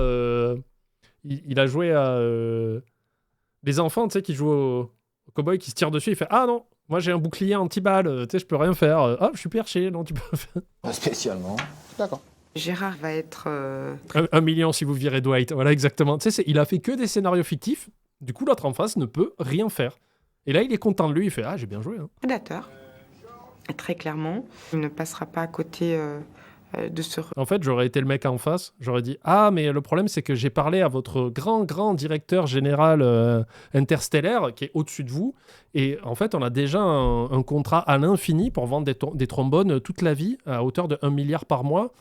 les enfants, tu sais, qui jouent au cow-boy, qui se tirent dessus. Il fait « Ah non, moi j'ai un bouclier anti-balle, tu sais, je peux rien faire. Ah, je suis perché, non, tu peux faire. » Pas spécialement. D'accord. Gérard va être... 1 million si vous virez Dwight. Voilà, exactement. Tu sais, il a fait que des scénarios fictifs. Du coup, l'autre en face ne peut rien faire. Et là, il est content de lui. Il fait « Ah, j'ai bien joué. Hein. » Prédateur. Très clairement. Il ne passera pas à côté de ce... En fait, j'aurais été le mec en face. J'aurais dit « Ah, mais le problème, c'est que j'ai parlé à votre grand directeur général interstellaire qui est au-dessus de vous. Et en fait, on a déjà un contrat à l'infini pour vendre des trombones toute la vie à hauteur de 1 milliard par mois.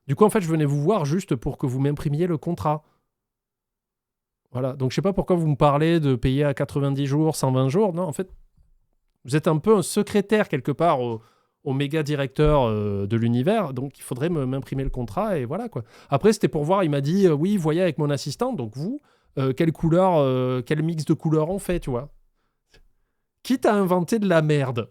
Du coup, en fait, je venais vous voir juste pour que vous m'imprimiez le contrat. » Voilà. Donc, je sais pas pourquoi vous me parlez de payer à 90 jours, 120 jours. Non, en fait, vous êtes un peu un secrétaire quelque part au méga directeur de l'univers. Donc, il faudrait m'imprimer le contrat et voilà, quoi. Après, c'était pour voir, il m'a dit, oui, voyez avec mon assistant. Donc, vous, quelle couleur, quel mix de couleurs on fait, tu vois. Quitte à inventer de la merde,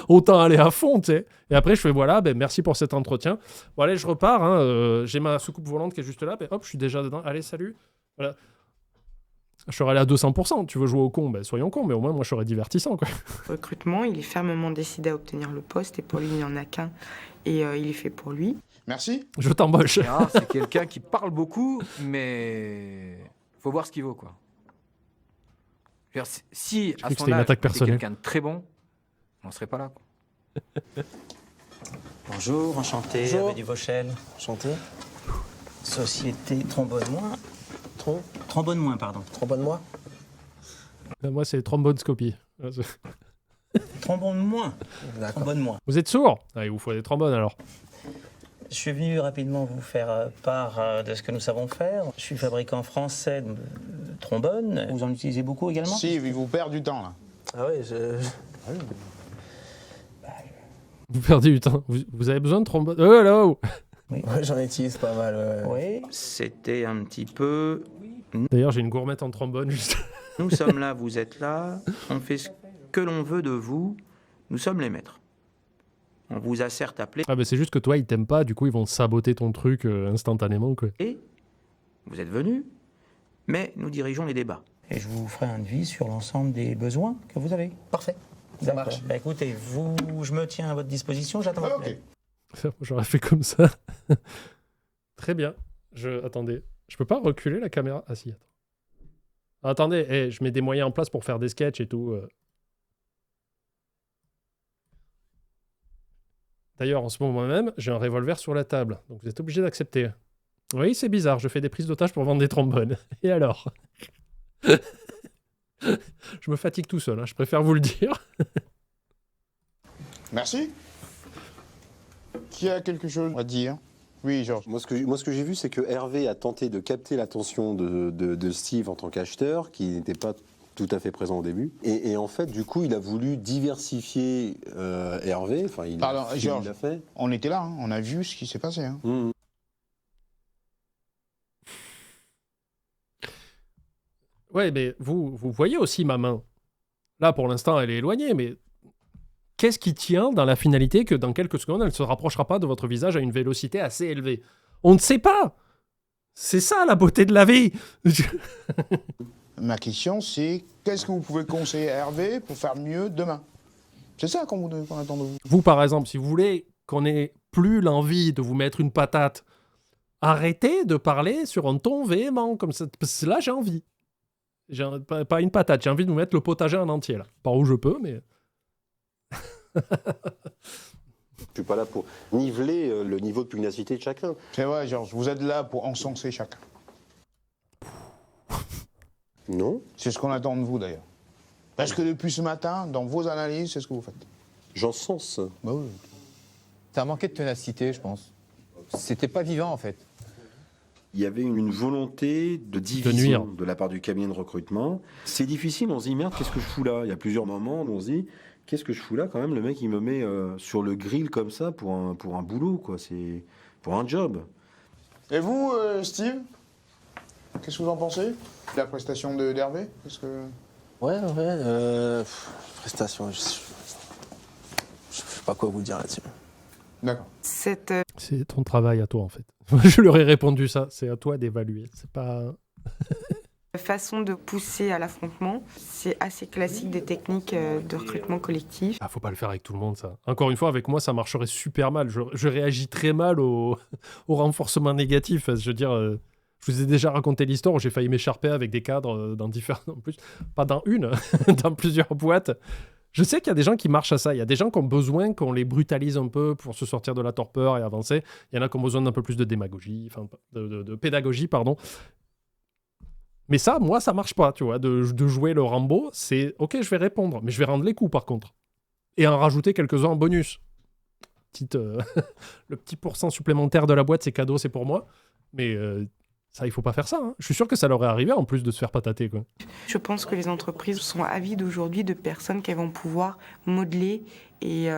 autant aller à fond, tu sais. Et après, je fais, voilà, ben, merci pour cet entretien. Bon, allez, je repars. Hein, j'ai ma soucoupe volante qui est juste là. Ben, hop, je suis déjà dedans. Allez, salut. Voilà. Je serais allé à 200%. Tu veux jouer au con, ben, soyons cons, mais au moins, moi, je serais divertissant, quoi. Recrutement, il est fermement décidé à obtenir le poste. Et pour lui, il n'y en a qu'un. Et il est fait pour lui. Merci. Je t'embauche. C'est quelqu'un qui parle beaucoup, mais faut voir ce qu'il vaut, quoi. Si à son âge, c'est quelqu'un de très bon, on ne serait pas là. Quoi. Bonjour, enchanté, Bonjour. Abbé du Vauchel. Enchanté. Société Trombone Moins. Trombone Moins, pardon. Trombone Moins. Moi, c'est trombone scopie. Trombone Moins. D'accord. Trombone Moins. Vous êtes sourd? Ah, il vous faut des trombones, alors. Je suis venu rapidement vous faire part de ce que nous savons faire. Je suis fabricant français de trombones. Vous en utilisez beaucoup également? Si, il vous perd du temps, là. Ah oui, Vous perdez du temps. Vous avez besoin de trombones? Oh là! Oui. Ouais, j'en utilise pas mal. Oui. C'était un petit peu... D'ailleurs, j'ai une gourmette en trombone, juste. Nous sommes là, vous êtes là. On fait ce que l'on veut de vous. Nous sommes les maîtres. On vous a certes appelé. Ah, bah c'est juste que toi, ils t'aiment pas, du coup, ils vont saboter ton truc instantanément, quoi. Et vous êtes venus, mais nous dirigeons les débats. Et je vous ferai un devis sur l'ensemble des besoins que vous avez. Parfait. Ça marche. Bah, écoutez, je me tiens à votre disposition, j'attends votre mail. J'aurais fait comme ça. Très bien. Attendez. Je peux pas reculer la caméra? Ah si, attends. Attendez, je mets des moyens en place pour faire des sketchs et tout. D'ailleurs, en ce moment même, j'ai un revolver sur la table. Donc vous êtes obligé d'accepter. Oui, c'est bizarre, je fais des prises d'otages pour vendre des trombones. Et alors? Je me fatigue tout seul, hein, je préfère vous le dire. Merci. Qui a quelque chose à dire? Oui, Georges. Moi, ce que j'ai vu, c'est que Hervé a tenté de capter l'attention de Steve en tant qu'acheteur, qui n'était pas tout à fait présent au début. Et en fait, du coup, il a voulu diversifier Hervé. Enfin, Pardon, Georges, il l'a fait. on était là, hein, on a vu ce qui s'est passé. Hein. Ouais, mais vous voyez aussi ma main. Là, pour l'instant, elle est éloignée, mais qu'est-ce qui tient dans la finalité que dans quelques secondes, elle ne se rapprochera pas de votre visage à une vélocité assez élevée? On ne sait pas. C'est ça, la beauté de la vie. Ma question, c'est qu'est-ce que vous pouvez conseiller à Hervé pour faire mieux demain? C'est ça qu'on attend de vous. Vous, par exemple, si vous voulez qu'on n'ait plus l'envie de vous mettre une patate, arrêtez de parler sur un ton véhément, comme ça. Parce que là, j'ai envie. Pas une patate, j'ai envie de vous mettre le potager en entier, là. Par où je peux, mais... Je suis pas là pour niveler le niveau de pugnacité de chacun. C'est vrai, Georges, vous êtes là pour encenser chacun. Non. C'est ce qu'on attend de vous, d'ailleurs. Parce que depuis ce matin, dans vos analyses, c'est ce que vous faites. J'encense. Bah oui. Ça manquait de ténacité, je pense. C'était pas vivant, en fait. Il y avait une volonté de division de la part du cabinet de recrutement. C'est difficile, on se dit, merde, qu'est-ce que je fous là? Il y a plusieurs moments où on se dit, qu'est-ce que je fous là quand même? Le mec, il me met sur le grill comme ça pour un boulot, quoi. C'est pour un job. Et vous, Steve? Qu'est-ce que vous en pensez? La prestation d'Hervé? Ouais, prestation, je sais pas quoi vous dire là-dessus. D'accord. C'est ton travail à toi, en fait. Je leur ai répondu ça. C'est à toi d'évaluer. C'est pas... façon de pousser à l'affrontement, c'est assez classique des techniques de recrutement collectif. Ah, faut pas le faire avec tout le monde, ça. Encore une fois, avec moi, ça marcherait super mal. Je réagis très mal au renforcement négatif. Je veux dire, je vous ai déjà raconté l'histoire où j'ai failli m'écharper avec des cadres dans différents... En plus, pas dans une, dans plusieurs boîtes. Je sais qu'il y a des gens qui marchent à ça. Il y a des gens qui ont besoin qu'on les brutalise un peu pour se sortir de la torpeur et avancer. Il y en a qui ont besoin d'un peu plus de démagogie, enfin, de pédagogie, pardon. Mais ça, moi, ça marche pas, tu vois. De jouer le Rambo, c'est OK, je vais répondre, mais je vais rendre les coups, par contre. Et en rajouter quelques-uns en bonus. Le petit pourcent supplémentaire de la boîte, c'est cadeau, c'est pour moi. Mais ça, il faut pas faire ça. Hein. Je suis sûr que ça leur est arrivé, en plus de se faire patater, quoi. Je pense que les entreprises sont avides aujourd'hui de personnes qui vont pouvoir modeler et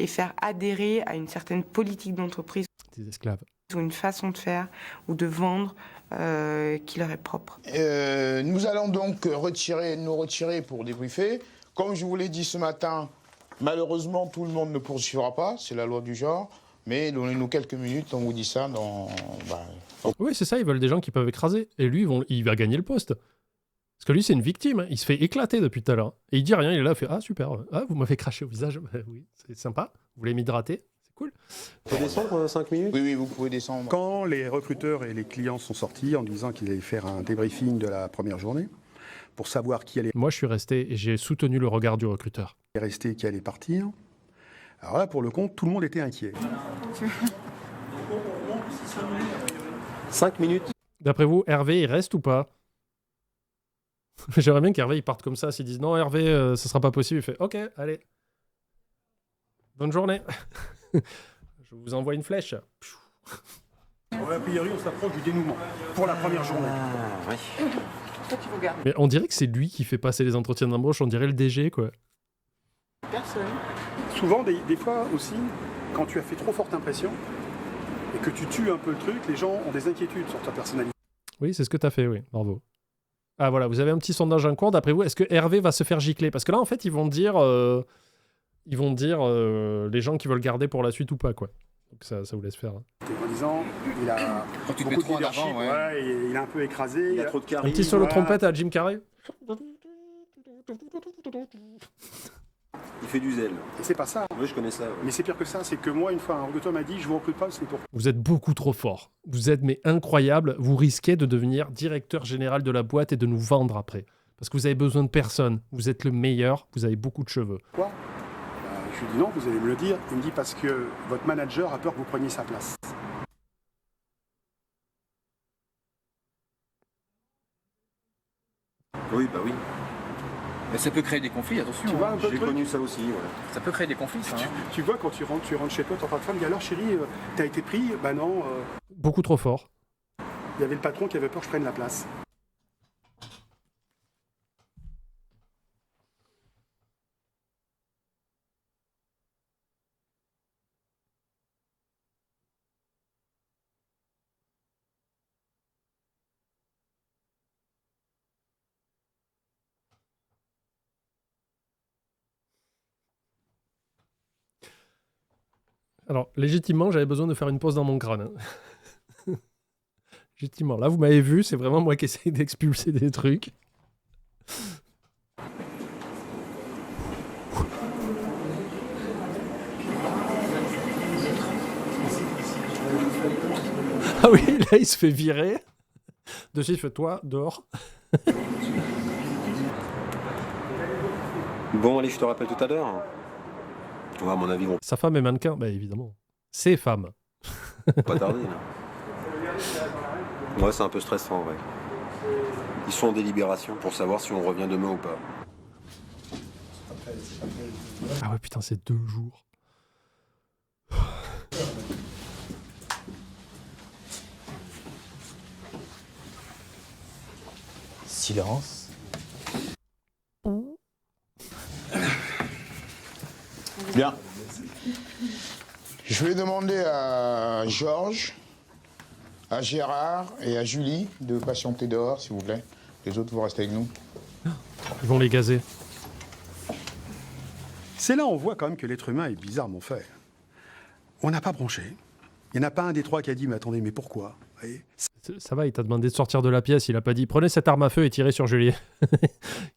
faire adhérer à une certaine politique d'entreprise. Des esclaves. Ou une façon de faire ou de vendre qui leur est propre. Nous allons donc nous retirer pour débriefer. Comme je vous l'ai dit ce matin, malheureusement, tout le monde ne poursuivra pas. C'est la loi du genre. Mais donnez-nous quelques minutes, on vous dit ça dans... Oui, c'est ça, ils veulent des gens qui peuvent écraser. Et lui, il va gagner le poste. Parce que lui, c'est une victime. Hein. Il se fait éclater depuis tout à l'heure. Et il dit rien, il est là, il fait « Ah, super. Ah, vous m'avez craché au visage. Oui, c'est sympa. Vous voulez m'hydrater. C'est cool. » Vous pouvez descendre 5 minutes? Oui, vous pouvez descendre. Quand les recruteurs et les clients sont sortis en disant qu'ils allaient faire un débriefing de la première journée, pour savoir qui allait... Moi, je suis resté et j'ai soutenu le regard du recruteur. ...rester, qui allait partir. Alors là, pour le compte, tout le monde était inquiet. 5 minutes. D'après vous, Hervé, il reste ou pas? J'aimerais bien qu'Hervé, il parte comme ça. S'ils disent non, Hervé, ça sera pas possible, il fait OK, allez. Bonne journée. Je vous envoie une flèche. A priori, on s'approche du dénouement pour la première journée. Mais on dirait que c'est lui qui fait passer les entretiens d'embauche, on dirait le DG, quoi. Personne. Souvent, des fois aussi, quand tu as fait trop forte impression et que tu tues un peu le truc, les gens ont des inquiétudes sur ta personnalité. Oui, c'est ce que tu as fait, oui. Bravo. Ah voilà, vous avez un petit sondage en cours. D'après vous, est-ce que Hervé va se faire gicler? Parce que là, en fait, ils vont dire les gens qui veulent garder pour la suite ou pas, quoi. Donc ça vous laisse faire. En disant, il a beaucoup de leadership, et il a un peu écrasé. Il a trop de charisme. Un petit solo trompette à Jim Carrey. Il fait du zèle. Et c'est pas ça. Oui, je connais ça. Ouais. Mais c'est pire que ça, c'est que moi, une fois, un recruteur m'a dit, je vous recrute pas, c'est pour... Vous êtes beaucoup trop fort. Vous êtes mais incroyable. Vous risquez de devenir directeur général de la boîte et de nous vendre après. Parce que vous avez besoin de personne. Vous êtes le meilleur. Vous avez beaucoup de cheveux. Quoi je lui dis non, vous allez me le dire. Il me dit parce que votre manager a peur que vous preniez sa place. Oui, bah oui. Mais ça peut créer des conflits, attention. Tu vois un peu J'ai connu ça aussi, voilà. Ça peut créer des conflits, ça. Tu vois, quand tu rentres chez toi, t'es en train de faire, alors chérie, t'as été pris? Bah non. Beaucoup trop fort. Il y avait le patron qui avait peur que je prenne la place. Alors, légitimement, j'avais besoin de faire une pause dans mon crâne. Hein. Légitimement. Là, vous m'avez vu, c'est vraiment moi qui essaye d'expulser des trucs. Ah oui, là, il se fait virer. De suite, toi, dehors. Bon, allez, je te rappelle tout à l'heure. Ouais, à mon avis, Sa femme est mannequin, bah évidemment. Ses femmes. Pas tarder, là. Ouais, c'est un peu stressant, ouais. Ils sont en délibération pour savoir si on revient demain ou pas. Ah ouais, putain, c'est 2 jours. Silence. Bien. Je vais demander à Georges, à Gérard et à Julie de patienter dehors, s'il vous plaît. Les autres, vous restez avec nous. Ils vont les gazer. C'est là on voit quand même que l'être humain est bizarrement fait. On n'a pas bronché. Il n'y en a pas un des trois qui a dit « Mais attendez, mais pourquoi ?» Ça va, il t'a demandé de sortir de la pièce, il a pas dit « Prenez cette arme à feu et tirez sur Julie. »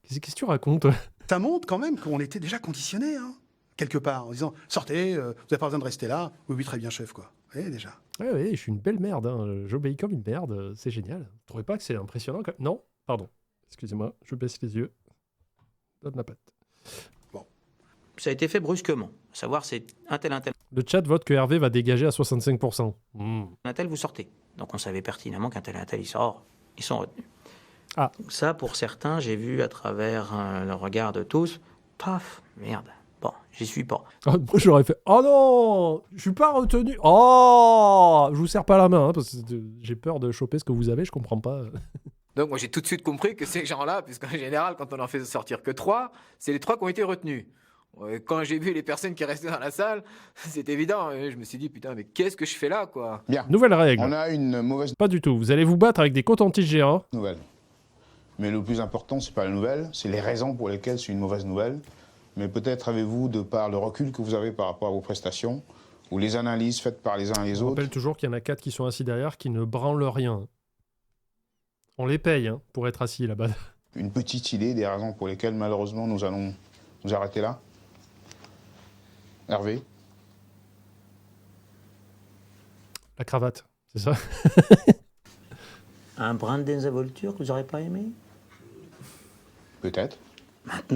Qu'est-ce que tu racontes? Ça montre quand même qu'on était déjà conditionnés, hein, quelque part, en disant « Sortez, vous n'avez pas besoin de rester là. » Oui, très bien, chef, quoi. Vous voyez, déjà. Oui, je suis une belle merde, hein. J'obéis comme une merde, c'est génial. Vous trouvez pas que c'est impressionnant quand... Non, pardon. Excusez-moi, je baisse les yeux. Donne la patte. Bon. Ça a été fait brusquement. À savoir, c'est un tel. Le chat vote que Hervé va dégager à 65%. Un tel, vous sortez. Donc on savait pertinemment qu'un tel, il sort. Ils sont retenus. Ah. Donc ça, pour certains, j'ai vu à travers le regard de tous, paf, merde. Bon, j'y suis pas. Moi, j'aurais fait « Oh non, je suis pas retenu. Oh, je vous serre pas la main, hein, parce que j'ai peur de choper ce que vous avez, je comprends pas. » Donc moi j'ai tout de suite compris que ces gens-là, puisqu'en général quand on en fait sortir que 3, c'est les 3 qui ont été retenus. Quand j'ai vu les personnes qui restaient dans la salle, c'est évident. Je me suis dit putain mais qu'est-ce que je fais là quoi. Bien. Nouvelle règle. On a une mauvaise Pas du tout. Vous allez vous battre avec des cotons-tiges géants. nouvelle. Mais le plus important, c'est pas la nouvelle, c'est les raisons pour lesquelles c'est une mauvaise nouvelle. Mais peut-être avez-vous, de par le recul que vous avez par rapport à vos prestations, ou les analyses faites par les uns et les Je autres. rappelle toujours qu'il y en a 4 qui sont assis derrière, qui ne branlent rien. On les paye hein, pour être assis là-bas. Une petite idée des raisons pour lesquelles, malheureusement, nous allons nous arrêter là. Hervé? La cravate, c'est ça? Un brin de désinvolture que vous n'aurez pas aimé? Peut-être.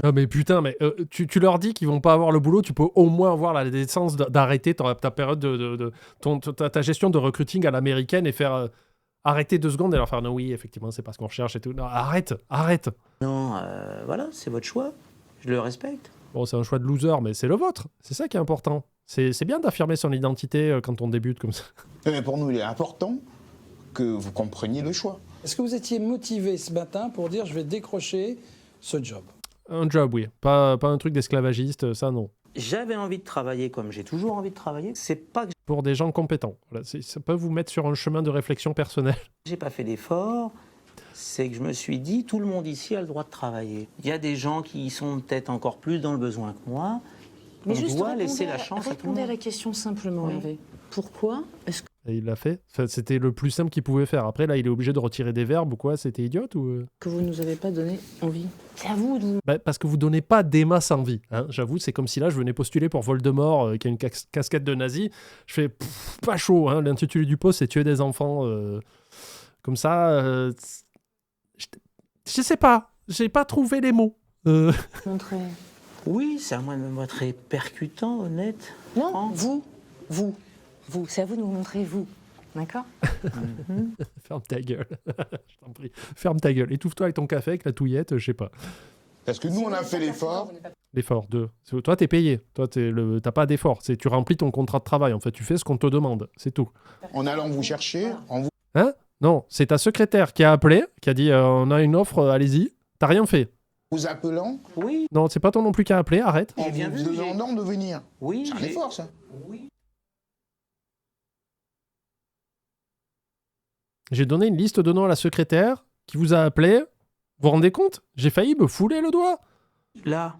Non mais putain, mais tu leur dis qu'ils vont pas avoir le boulot, tu peux au moins avoir la décence d'arrêter ta période ta gestion de recruiting à l'américaine et faire arrêter 2 secondes et leur faire non oui effectivement c'est pas ce qu'on recherche et tout. Non, arrête. Non, voilà, c'est votre choix. Je le respecte. Bon, c'est un choix de loser, mais c'est le vôtre. C'est ça qui est important. C'est bien d'affirmer son identité quand on débute comme ça. Mais pour nous, il est important que vous compreniez le choix. Est-ce que vous étiez motivé ce matin pour dire je vais décrocher ce job? Un job, oui. Pas un truc d'esclavagiste, ça non. J'avais envie de travailler comme j'ai toujours envie de travailler. C'est pas que Pour des gens compétents. Voilà, ça peut vous mettre sur un chemin de réflexion personnelle. j'ai pas fait d'effort. C'est que je me suis dit, tout le monde ici a le droit de travailler. Il y a des gens qui sont peut-être encore plus dans le besoin que moi. Mais on juste doit laisser la chance à tout le répondez à monde. la question simplement, Oui. Hervé. Pourquoi est-ce que... Et il l'a fait. Enfin, c'était le plus simple qu'il pouvait faire. Après, là, il est obligé de retirer des verbes ou quoi? C'était idiote ou... Que vous nous avez pas donné envie. C'est à vous de... Parce que vous donnez pas des masses envie. Hein. J'avoue, c'est comme si là, je venais postuler pour Voldemort, qui a une casquette de nazi. Je fais pas chaud. Hein. L'intitulé du poste, c'est tuer des enfants. Comme ça, je sais pas. J'ai pas trouvé les mots. Montrer. Oui, c'est à moi de me montrer percutant, honnête. Non, vous. C'est à vous de nous montrer vous. D'accord? Ferme ta gueule. Je t'en prie. Ferme ta gueule. Étouffe-toi avec ton café, avec la touillette, je sais pas. Parce que nous, on a fait l'effort. L'effort de... Toi, t'es payé. Toi, t'as pas d'effort. Tu remplis ton contrat de travail. En fait, tu fais ce qu'on te demande. C'est tout. En allant vous chercher, en vous... Hein? Non, c'est ta secrétaire qui a appelé, qui a dit on a une offre, allez-y. T'as rien fait. Vous appelant? Oui. Non, c'est pas toi non plus qui a appelé, arrête. En vous demandant de venir. Oui. C'est un effort, ça. Oui. J'ai donné une liste de noms à la secrétaire qui vous a appelé. Vous vous rendez compte? J'ai failli me fouler le doigt. Là,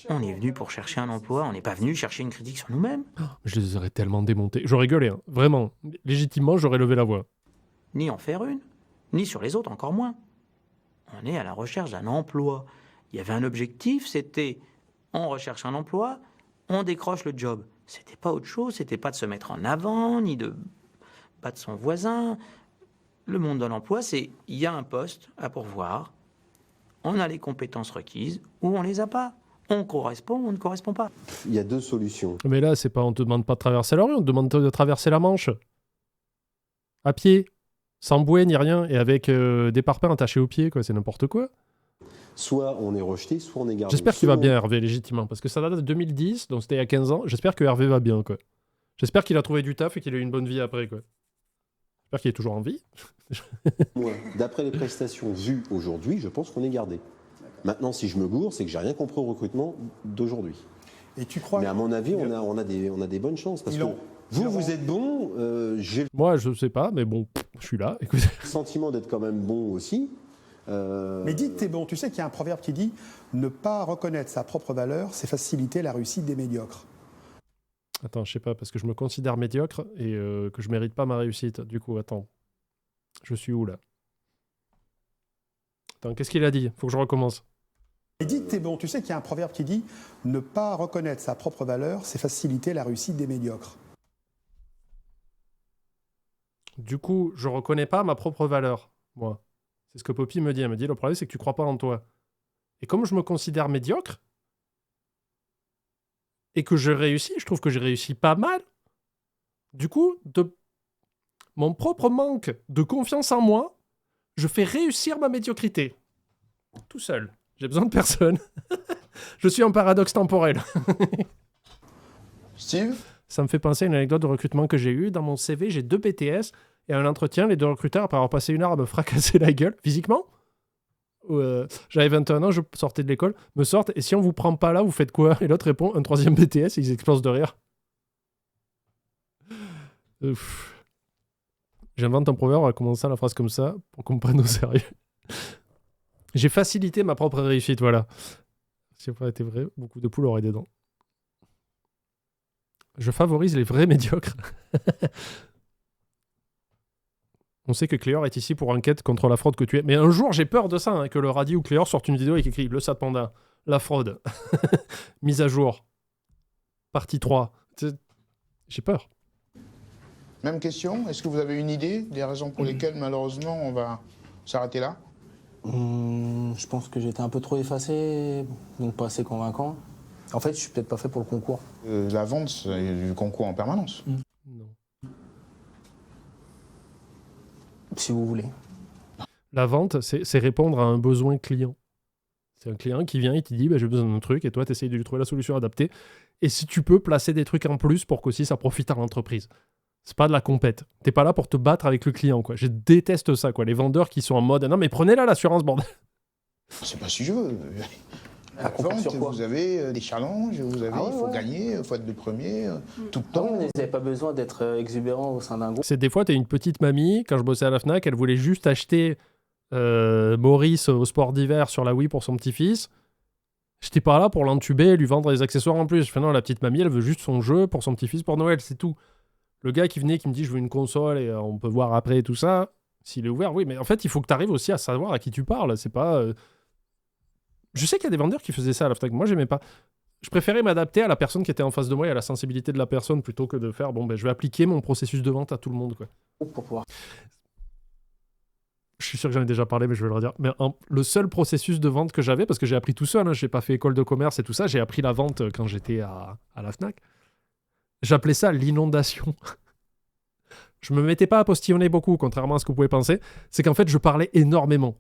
on est venu pour chercher un emploi, on n'est pas venu chercher une critique sur nous-mêmes. Je les aurais tellement démontés. J'aurais gueulé, hein. Vraiment. Légitimement, j'aurais levé la voix. Ni en faire une, ni sur les autres, encore moins. On est à la recherche d'un emploi. Il y avait un objectif, c'était on recherche un emploi, on décroche le job. C'était pas autre chose, c'était pas de se mettre en avant, ni de battre son voisin. Le monde de l'emploi, c'est il y a un poste à pourvoir, on a les compétences requises ou on les a pas. On correspond ou on ne correspond pas. Il y a deux solutions. Mais là, c'est pas, on te demande pas de traverser la rue, on te demande de traverser la Manche. À pied. Sans bouée ni rien, et avec des parpaings attachés aux pieds, quoi. C'est n'importe quoi. Soit on est rejeté, soit on est gardé. J'espère qu'il va bien, Hervé, légitimement, parce que ça date de 2010, donc c'était il y a 15 ans. J'espère que Hervé va bien, quoi. J'espère qu'il a trouvé du taf et qu'il a eu une bonne vie après, quoi. J'espère qu'il est toujours en vie. D'après les prestations vues aujourd'hui, je pense qu'on est gardé. Maintenant, si je me gourre, c'est que j'ai rien compris au recrutement d'aujourd'hui. Et tu crois? Mais à mon avis, on a des bonnes chances, parce que vous êtes bon. Moi, je sais pas, mais bon, je suis là. Écoutez. Le sentiment d'être quand même bon aussi. Mais dis que t'es bon. Tu sais qu'il y a un proverbe qui dit ne pas reconnaître sa propre valeur, c'est faciliter la réussite des médiocres. Attends, je sais pas, parce que je me considère médiocre et que je mérite pas ma réussite. Du coup, attends. Je suis où, là? Attends, qu'est-ce qu'il a dit? Faut que je recommence. Et dis que t'es bon. Tu sais qu'il y a un proverbe qui dit ne pas reconnaître sa propre valeur, c'est faciliter la réussite des médiocres. Du coup, je reconnais pas ma propre valeur, moi. C'est ce que Poppy me dit. Elle me dit, le problème, c'est que tu crois pas en toi. Et comme je me considère médiocre, et que je réussis, je trouve que j'ai réussi pas mal, du coup, de mon propre manque de confiance en moi, je fais réussir ma médiocrité. Tout seul. J'ai besoin de personne. Je suis un paradoxe temporel. Steve? Ça me fait penser à une anecdote de recrutement que j'ai eue. Dans mon CV, j'ai 2 BTS et à un entretien, les 2 recruteurs, après avoir passé 1 heure à me fracasser la gueule, physiquement, j'avais 21 ans, je sortais de l'école, me sortent, et si on vous prend pas là, vous faites quoi? Et l'autre répond, un 3e BTS, et ils explosent de rire. J'invente un proverbe, on va commencer la phrase comme ça, pour qu'on me prenne au sérieux. J'ai facilité ma propre réussite, voilà. Si ça n'avait pas été vrai, beaucoup de poules auraient des dents. Je favorise les vrais médiocres. On sait que Cléor est ici pour enquête contre la fraude que tu es. Mais un jour, j'ai peur de ça, hein, que le radis ou Cléor sorte une vidéo avec écrit le Sat Panda, la fraude, mise à jour, partie 3. J'ai peur. Même question, est-ce que vous avez une idée des raisons pour lesquelles, malheureusement, on va s'arrêter là? Je pense que j'étais un peu trop effacé, donc pas assez convaincant. En fait, je suis peut-être pas fait pour le concours. La vente, c'est du concours en permanence. Non. Si vous voulez. La vente, c'est répondre à un besoin client. C'est un client qui vient et qui dit bah, j'ai besoin d'un truc, et toi, tu essayes de lui trouver la solution adaptée. Et si tu peux placer des trucs en plus pour qu'aussi ça profite à l'entreprise. C'est pas de la compète. T'es pas là pour te battre avec le client, quoi. Je déteste ça, quoi. Les vendeurs qui sont en mode non, mais prenez là l'assurance, bordel. C'est pas si je veux. À la vente, vous avez des challenges, il faut gagner, il faut être le premier, tout le temps. Vous n'avez pas besoin d'être exubérant au sein d'un groupe. C'est des fois, t'es une petite mamie, quand je bossais à la Fnac, elle voulait juste acheter Maurice au sport d'hiver sur la Wii pour son petit-fils. J'étais pas là pour l'entuber et lui vendre des accessoires en plus. Je fais non, la petite mamie, elle veut juste son jeu pour son petit-fils pour Noël, c'est tout. Le gars qui venait, qui me dit je veux une console et on peut voir après tout ça, s'il est ouvert, oui, mais en fait, il faut que tu arrives aussi à savoir à qui tu parles. C'est pas. Je sais qu'il y a des vendeurs qui faisaient ça à la Fnac. Moi, j'aimais pas. Je préférais m'adapter à la personne qui était en face de moi et à la sensibilité de la personne plutôt que de faire bon, ben, je vais appliquer mon processus de vente à tout le monde, quoi. Pour pouvoir. Je suis sûr que j'en ai déjà parlé, mais je vais le redire. Mais le seul processus de vente que j'avais, parce que j'ai appris tout seul, hein, j'ai pas fait école de commerce et tout ça, j'ai appris la vente quand j'étais à la Fnac. J'appelais ça l'inondation. Je me mettais pas à postillonner beaucoup, contrairement à ce que vous pouvez penser. C'est qu'en fait, je parlais énormément.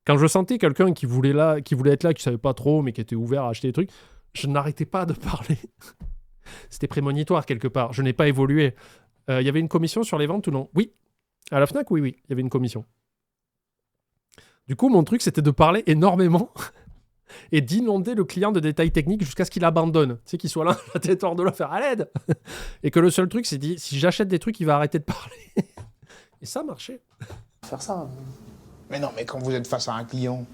Quand je sentais quelqu'un qui voulait être là, qui savait pas trop, mais qui était ouvert à acheter des trucs, je n'arrêtais pas de parler. C'était prémonitoire quelque part. Je n'ai pas évolué. Il y avait une commission sur les ventes ou non? Oui. À la Fnac, oui, il y avait une commission. Du coup, mon truc, c'était de parler énormément et d'inonder le client de détails techniques jusqu'à ce qu'il abandonne. Tu sais, qu'il soit là, la tête hors de l'eau, faire à l'aide. Et que le seul truc, c'est dit, si j'achète des trucs, il va arrêter de parler. Et ça marchait. Faire ça. Mais non, mais quand vous êtes face à un client...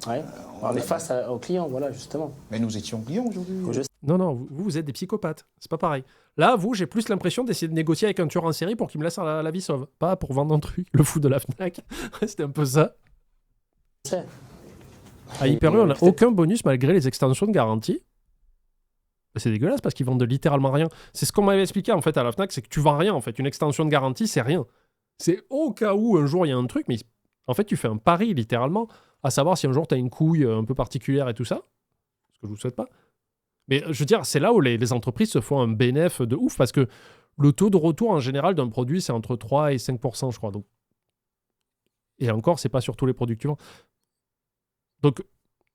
Ouais, on est face au client, voilà, justement. Mais nous étions clients aujourd'hui. Non, vous êtes des psychopathes. C'est pas pareil. Là, vous, j'ai plus l'impression d'essayer de négocier avec un tueur en série pour qu'il me laisse la vie sauve. Pas pour vendre un truc. Le fou de la Fnac. C'était un peu ça. À Hyper U, on n'a aucun bonus malgré les extensions de garantie. C'est dégueulasse parce qu'ils vendent littéralement rien. C'est ce qu'on m'avait expliqué en fait à la Fnac, c'est que tu vends rien en fait. Une extension de garantie, c'est rien. C'est au cas où un jour il y a un truc, mais en fait tu fais un pari littéralement, à savoir si un jour tu as une couille un peu particulière et tout ça. Ce que je vous souhaite pas. Mais je veux dire, c'est là où les entreprises se font un bénéfice de ouf parce que le taux de retour en général d'un produit, c'est entre 3 et 5%, je crois. Donc... Et encore, c'est pas sur tous les produits que tu vends. Donc,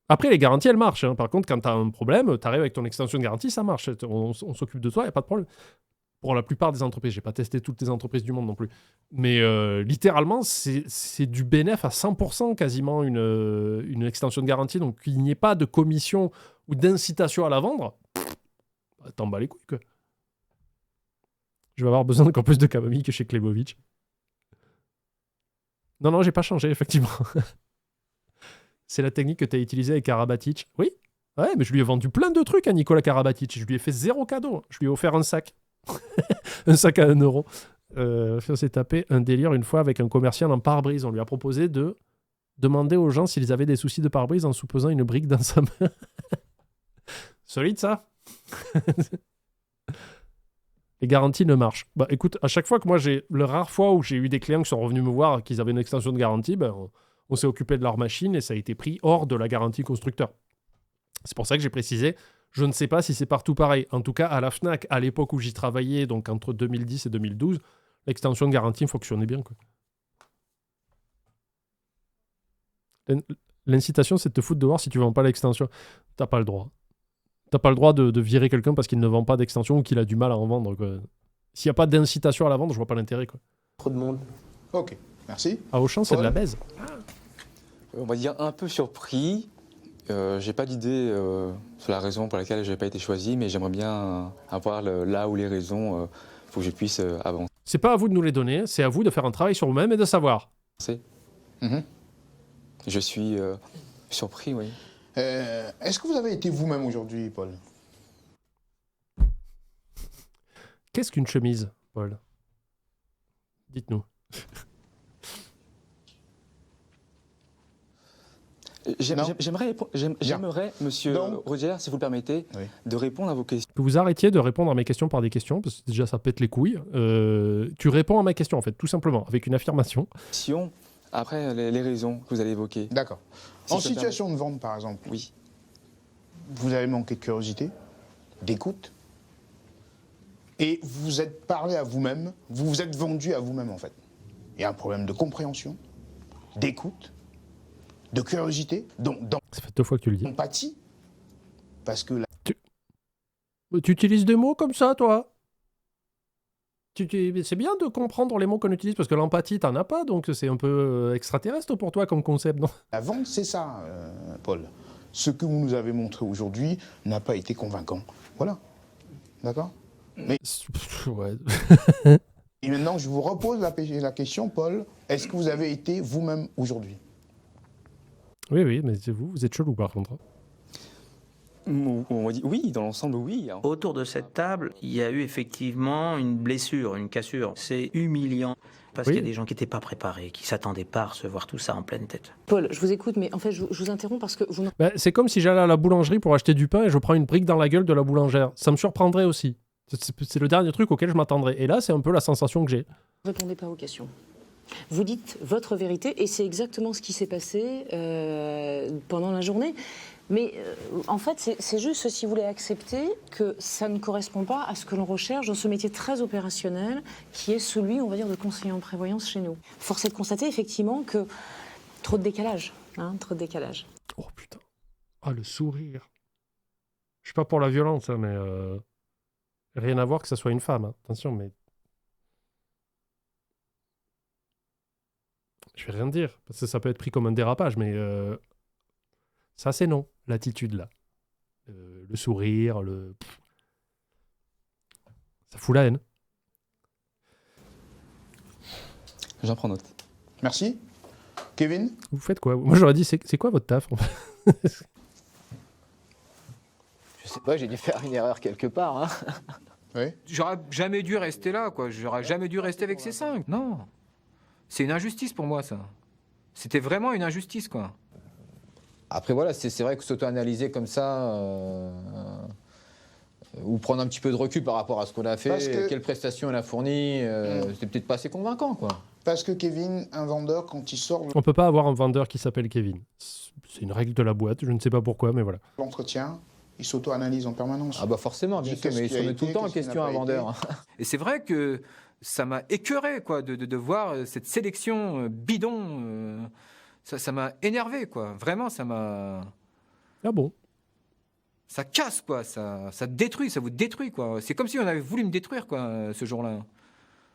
après, les garanties, elles marchent. Hein. Par contre, quand tu as un problème, tu arrives avec ton extension de garantie, ça marche. On s'occupe de toi, il n'y a pas de problème. Pour la plupart des entreprises. Je n'ai pas testé toutes les entreprises du monde non plus. Mais littéralement, c'est du bénéfice à 100% quasiment une extension de garantie. Donc, qu'il n'y ait pas de commission ou d'incitation à la vendre, t'en bats les couilles, quoi. Je vais avoir besoin d'encore plus de camomille que chez Klebovic. Non, j'ai pas changé, effectivement. C'est la technique que tu as utilisée avec Karabatic. Oui. Ouais, mais je lui ai vendu plein de trucs à Nicolas Karabatic. Je lui ai fait 0 cadeau. Je lui ai offert un sac. Un sac à 1 €. On s'est tapé un délire une fois avec un commercial en pare-brise. On lui a proposé de demander aux gens s'ils avaient des soucis de pare-brise en sous-posant une brique dans sa main. Solide, ça. Les garanties ne marchent. Bah écoute, à chaque fois que moi le rare fois où j'ai eu des clients qui sont revenus me voir qu'ils avaient une extension de garantie, on s'est occupé de leur machine et ça a été pris hors de la garantie constructeur. C'est pour ça que j'ai précisé, je ne sais pas si c'est partout pareil. En tout cas, à la Fnac, à l'époque où j'y travaillais, donc entre 2010 et 2012, l'extension de garantie fonctionnait bien, quoi. L'incitation, c'est de te foutre dehors si tu ne vends pas l'extension. T'as pas le droit. T'as pas le droit de virer quelqu'un parce qu'il ne vend pas d'extension ou qu'il a du mal à en vendre, quoi. S'il n'y a pas d'incitation à la vendre, je vois pas l'intérêt, quoi. Trop de monde. Ok, merci. À Auchan, c'est de la baise. On va dire un peu surpris. J'ai pas d'idée sur la raison pour laquelle j'ai pas été choisi, mais j'aimerais bien avoir là où les raisons pour que je puisse avancer. C'est pas à vous de nous les donner, c'est à vous de faire un travail sur vous-même et de savoir. Je suis surpris, oui. Est-ce que vous avez été vous-même aujourd'hui, Paul? Qu'est-ce qu'une chemise, Paul? Dites-nous. J'aimerais, monsieur Roger, si vous le permettez, de répondre à vos questions. Que vous arrêtiez de répondre à mes questions par des questions, parce que déjà ça pète les couilles. Tu réponds à ma question, en fait, tout simplement, avec une affirmation. Après, les raisons que vous allez évoquer. D'accord. En situation de vente, par exemple, oui. Vous avez manqué de curiosité, d'écoute, et vous vous êtes parlé à vous-même, vous vous êtes vendu à vous-même, en fait. Il y a un problème de compréhension, d'écoute, de curiosité, ça fait 2 fois que tu le dis. D'empathie, parce que... Tu utilises des mots comme ça, toi? C'est bien de comprendre les mots qu'on utilise, parce que l'empathie, t'en as pas, donc c'est un peu extraterrestre pour toi comme concept, non? La vente, c'est ça, Paul. Ce que vous nous avez montré aujourd'hui n'a pas été convaincant. Voilà. D'accord? Mais... Ouais. Et maintenant, je vous repose la question, Paul. Est-ce que vous avez été vous-même aujourd'hui? Oui, mais c'est vous êtes chelou par contre. On m'a dit oui, dans l'ensemble, oui. Autour de cette table, il y a eu effectivement une blessure, une cassure. C'est humiliant. Parce qu'il y a des gens qui n'étaient pas préparés, qui ne s'attendaient pas à recevoir tout ça en pleine tête. Paul, je vous écoute, mais en fait, je vous interromps parce que vous... C'est comme si j'allais à la boulangerie pour acheter du pain et je prends une brique dans la gueule de la boulangère. Ça me surprendrait aussi. C'est le dernier truc auquel je m'attendrais. Et là, c'est un peu la sensation que j'ai. Ne répondez pas aux questions. Vous dites votre vérité et c'est exactement ce qui s'est passé pendant la journée. Mais en fait, c'est juste si vous voulez accepter que ça ne correspond pas à ce que l'on recherche dans ce métier très opérationnel qui est celui, on va dire, de conseiller en prévoyance chez nous. Force est de constater effectivement que trop de décalage. Trop de décalage. Oh putain. Ah, le sourire. Je suis pas pour la violence, hein, mais rien à voir que ça soit une femme. Hein. Attention, mais... Je vais rien dire, parce que ça peut être pris comme un dérapage, mais ça c'est non, l'attitude là. Le sourire, ça fout la haine. J'en prends note. Merci. Kevin? Vous faites quoi? Moi j'aurais dit, c'est quoi votre taf? Je sais pas, j'ai dû faire une erreur quelque part. Hein. Oui. J'aurais jamais dû rester là, quoi. J'aurais jamais dû rester avec ces 5. Non. C'est une injustice pour moi, ça. C'était vraiment une injustice, quoi. Après, voilà, c'est vrai que s'auto-analyser comme ça, ou prendre un petit peu de recul par rapport à ce qu'on a fait, quelle prestation elle a fourni, c'était peut-être pas assez convaincant, quoi. Parce que Kevin, un vendeur, quand il sort... On peut pas avoir un vendeur qui s'appelle Kevin. C'est une règle de la boîte, je ne sais pas pourquoi, mais voilà. L'entretien, il s'auto-analyse en permanence. Ah bah forcément, bien sûr, mais il se remet tout le temps en question un vendeur. Et c'est vrai que ça m'a écœuré, quoi, de voir cette sélection bidon. Ça m'a énervé, quoi. Vraiment, ça m'a... Ah bon? Ça casse, quoi. Ça détruit, ça vous détruit, quoi. C'est comme si on avait voulu me détruire, quoi, ce jour-là.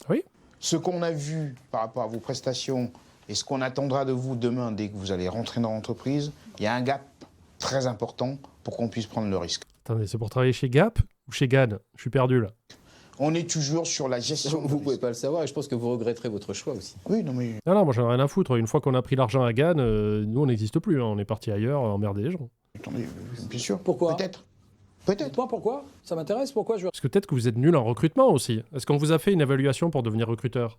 Oui. Ce qu'on a vu par rapport à vos prestations et ce qu'on attendra de vous demain dès que vous allez rentrer dans l'entreprise, il y a un gap très important pour qu'on puisse prendre le risque. Attendez, c'est pour travailler chez Gap ou chez GAN? Je suis perdu, là. On est toujours sur la gestion. Vous pouvez pas le savoir et je pense que vous regretterez votre choix aussi. Oui, non mais... Non, moi j'en ai rien à foutre. Une fois qu'on a pris l'argent à GAN, nous on n'existe plus. Hein. On est parti ailleurs, emmerder les gens. Attendez, bien sûr. Pourquoi? Peut-être. Dites-moi pourquoi? Ça m'intéresse, pourquoi je... Parce que peut-être que vous êtes nul en recrutement aussi. Est-ce qu'on vous a fait une évaluation pour devenir recruteur?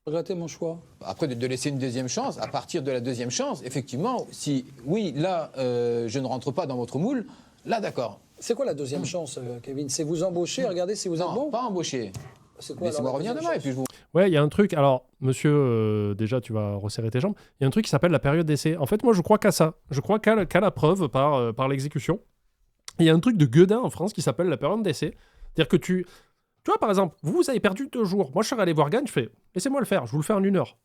Regrettez mon choix. Après, de laisser une deuxième chance, à partir de la deuxième chance, effectivement, si, oui, là, je ne rentre pas dans votre moule, là, d'accord. C'est quoi la deuxième chance, Kevin? C'est vous embaucher, regardez si vous êtes bon? Pas embaucher. Laissez-moi revenir demain et puis je vous... Ouais, il y a un truc. Alors, monsieur, déjà, tu vas resserrer tes jambes. Il y a un truc qui s'appelle la période d'essai. En fait, moi, je crois qu'à ça. Je crois qu'à la preuve par l'exécution. Il y a un truc de gueudin en France qui s'appelle la période d'essai. C'est-à-dire que tu vois, par exemple, vous avez perdu 2 jours. Moi, je serais allé voir Gann, je fais, laissez-moi le faire, je vous le fais en 1 heure.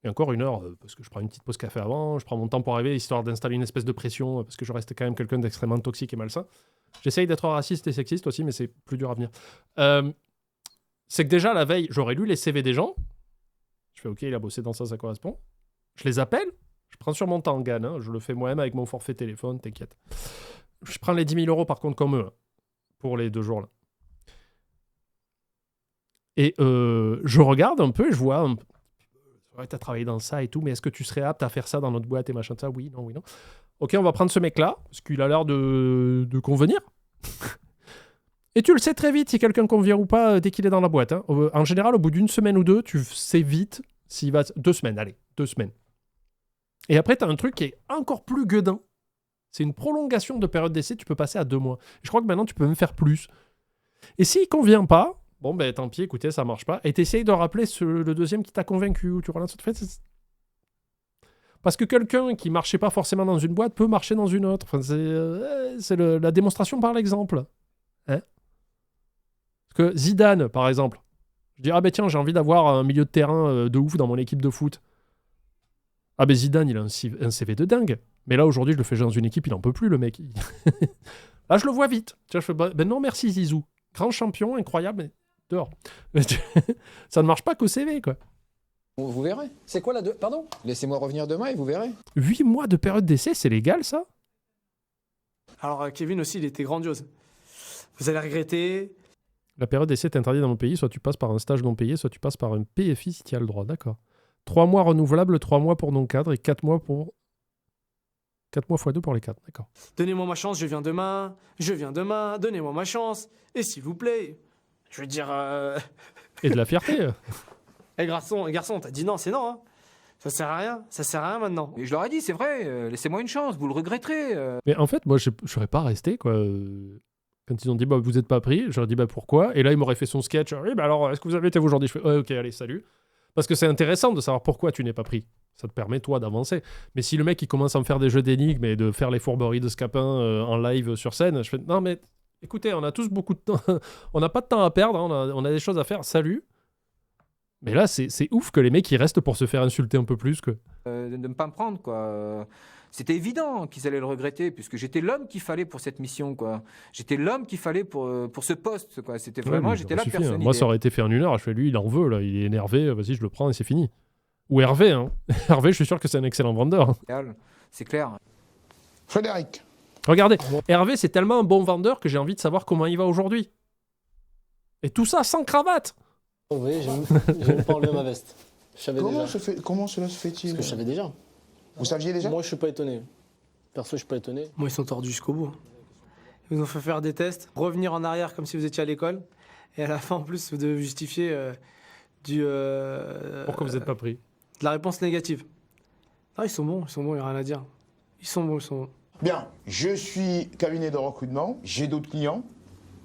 Et encore 1 heure, parce que je prends une petite pause café avant, je prends mon temps pour arriver, histoire d'installer une espèce de pression, parce que je reste quand même quelqu'un d'extrêmement toxique et malsain. J'essaye d'être raciste et sexiste aussi, mais c'est plus dur à venir. C'est que déjà, la veille, j'aurais lu les CV des gens. Je fais, ok, il a bossé dans ça, ça correspond. Je les appelle, je prends sur mon temps Gann, hein, je le fais moi-même avec mon forfait téléphone, t'inquiète. Je prends les 10 000 € par contre comme eux, hein, pour les 2 jours-là. Et je regarde un peu et je vois... Ouais, t'as travaillé dans ça et tout, mais est-ce que tu serais apte à faire ça dans notre boîte et machin de ça? Oui, non, oui, non. Ok, on va prendre ce mec-là, parce qu'il a l'air de convenir. Et tu le sais très vite si quelqu'un convient ou pas dès qu'il est dans la boîte. Hein. En général, au bout d'1 semaine ou 2, tu sais vite s'il va... 2 semaines, allez, 2 semaines. Et après, t'as un truc qui est encore plus gueudin. C'est une prolongation de période d'essai, tu peux passer à 2 mois. Je crois que maintenant, tu peux même faire plus. Et s'il convient pas, bon, ben tant pis, écoutez, ça marche pas. Et t'essayes de rappeler le deuxième qui t'a convaincu, ou tu relances. Parce que quelqu'un qui marchait pas forcément dans une boîte peut marcher dans une autre. Enfin, c'est la démonstration par l'exemple. Hein? Parce que Zidane, par exemple, je dis, ah ben tiens, j'ai envie d'avoir un milieu de terrain de ouf dans mon équipe de foot. Ah ben Zidane, il a un CV de dingue. Mais là, aujourd'hui, je le fais dans une équipe, il en peut plus, le mec. Là, je le vois vite. Tu vois, je fais, ben non, merci Zizou. Grand champion, incroyable, mais dehors. Ça ne marche pas qu'au CV, quoi. Vous verrez. C'est quoi la... Pardon? Laissez-moi revenir demain et vous verrez. 8 mois de période d'essai, c'est légal, ça? Alors, Kevin aussi, il était grandiose. Vous allez regretter. La période d'essai est interdite dans mon pays. Soit tu passes par un stage non payé, soit tu passes par un PFI si tu as le droit. D'accord. 3 mois renouvelables, 3 mois pour non-cadre et 4 mois pour... 4 mois x 2 pour les 4, d'accord. Donnez-moi ma chance, je viens demain, donnez-moi ma chance, et s'il vous plaît, je veux dire... Et de la fierté. Garçon, t'as dit non, c'est non, hein. Ça sert à rien maintenant. Et je leur ai dit, c'est vrai, laissez-moi une chance, vous le regretterez. Mais en fait, moi, je serais pas resté, quoi. Quand ils ont dit, bah, vous êtes pas pris, j'aurais dit, bah, pourquoi? Et là, il m'aurait fait son sketch. Oui, bah alors, est-ce que vous avez été aujourd'hui? Je fais, ok, allez, salut. Parce que c'est intéressant de savoir pourquoi tu n'es pas pris. Ça te permet, toi, d'avancer. Mais si le mec, il commence à me faire des jeux d'énigmes et de faire les fourberies de Scapin en live sur scène, je fais, non, mais écoutez, on a tous beaucoup de temps. On n'a pas de temps à perdre, hein, on a des choses à faire. Salut. Mais là, c'est ouf que les mecs, ils restent pour se faire insulter un peu plus que... De ne pas me prendre, quoi. C'était évident qu'ils allaient le regretter, puisque j'étais l'homme qu'il fallait pour cette mission, quoi. J'étais l'homme qu'il fallait pour ce poste, quoi. C'était vraiment, Ouais, j'étais la suffit, personne. hein. Moi, ça aurait été fait en 1 heure. Je fais, lui, il en veut, là. Il est énervé. Vas-y, je le prends et c'est fini. Ou Hervé, hein. Hervé, je suis sûr que c'est un excellent vendeur. C'est clair. Frédéric. Regardez, Hervé, c'est tellement un bon vendeur que j'ai envie de savoir comment il va aujourd'hui. Et tout ça sans cravate. Oui, j'ai même pas enlevé ma veste. Je savais Comment déjà. cela se fait-il? Parce que je savais déjà. Vous saviez déjà? Moi, je suis pas étonné. Perso, je suis pas étonné. Moi, ils sont tordus jusqu'au bout. Ils nous ont fait faire des tests, revenir en arrière comme si vous étiez à l'école, et à la fin, en plus, vous devez justifier Pourquoi vous n'êtes pas pris? de la réponse négative. Ah, ils sont bons, il n'y a rien à dire. Ils sont bons. Bien, je suis cabinet de recrutement, j'ai d'autres clients.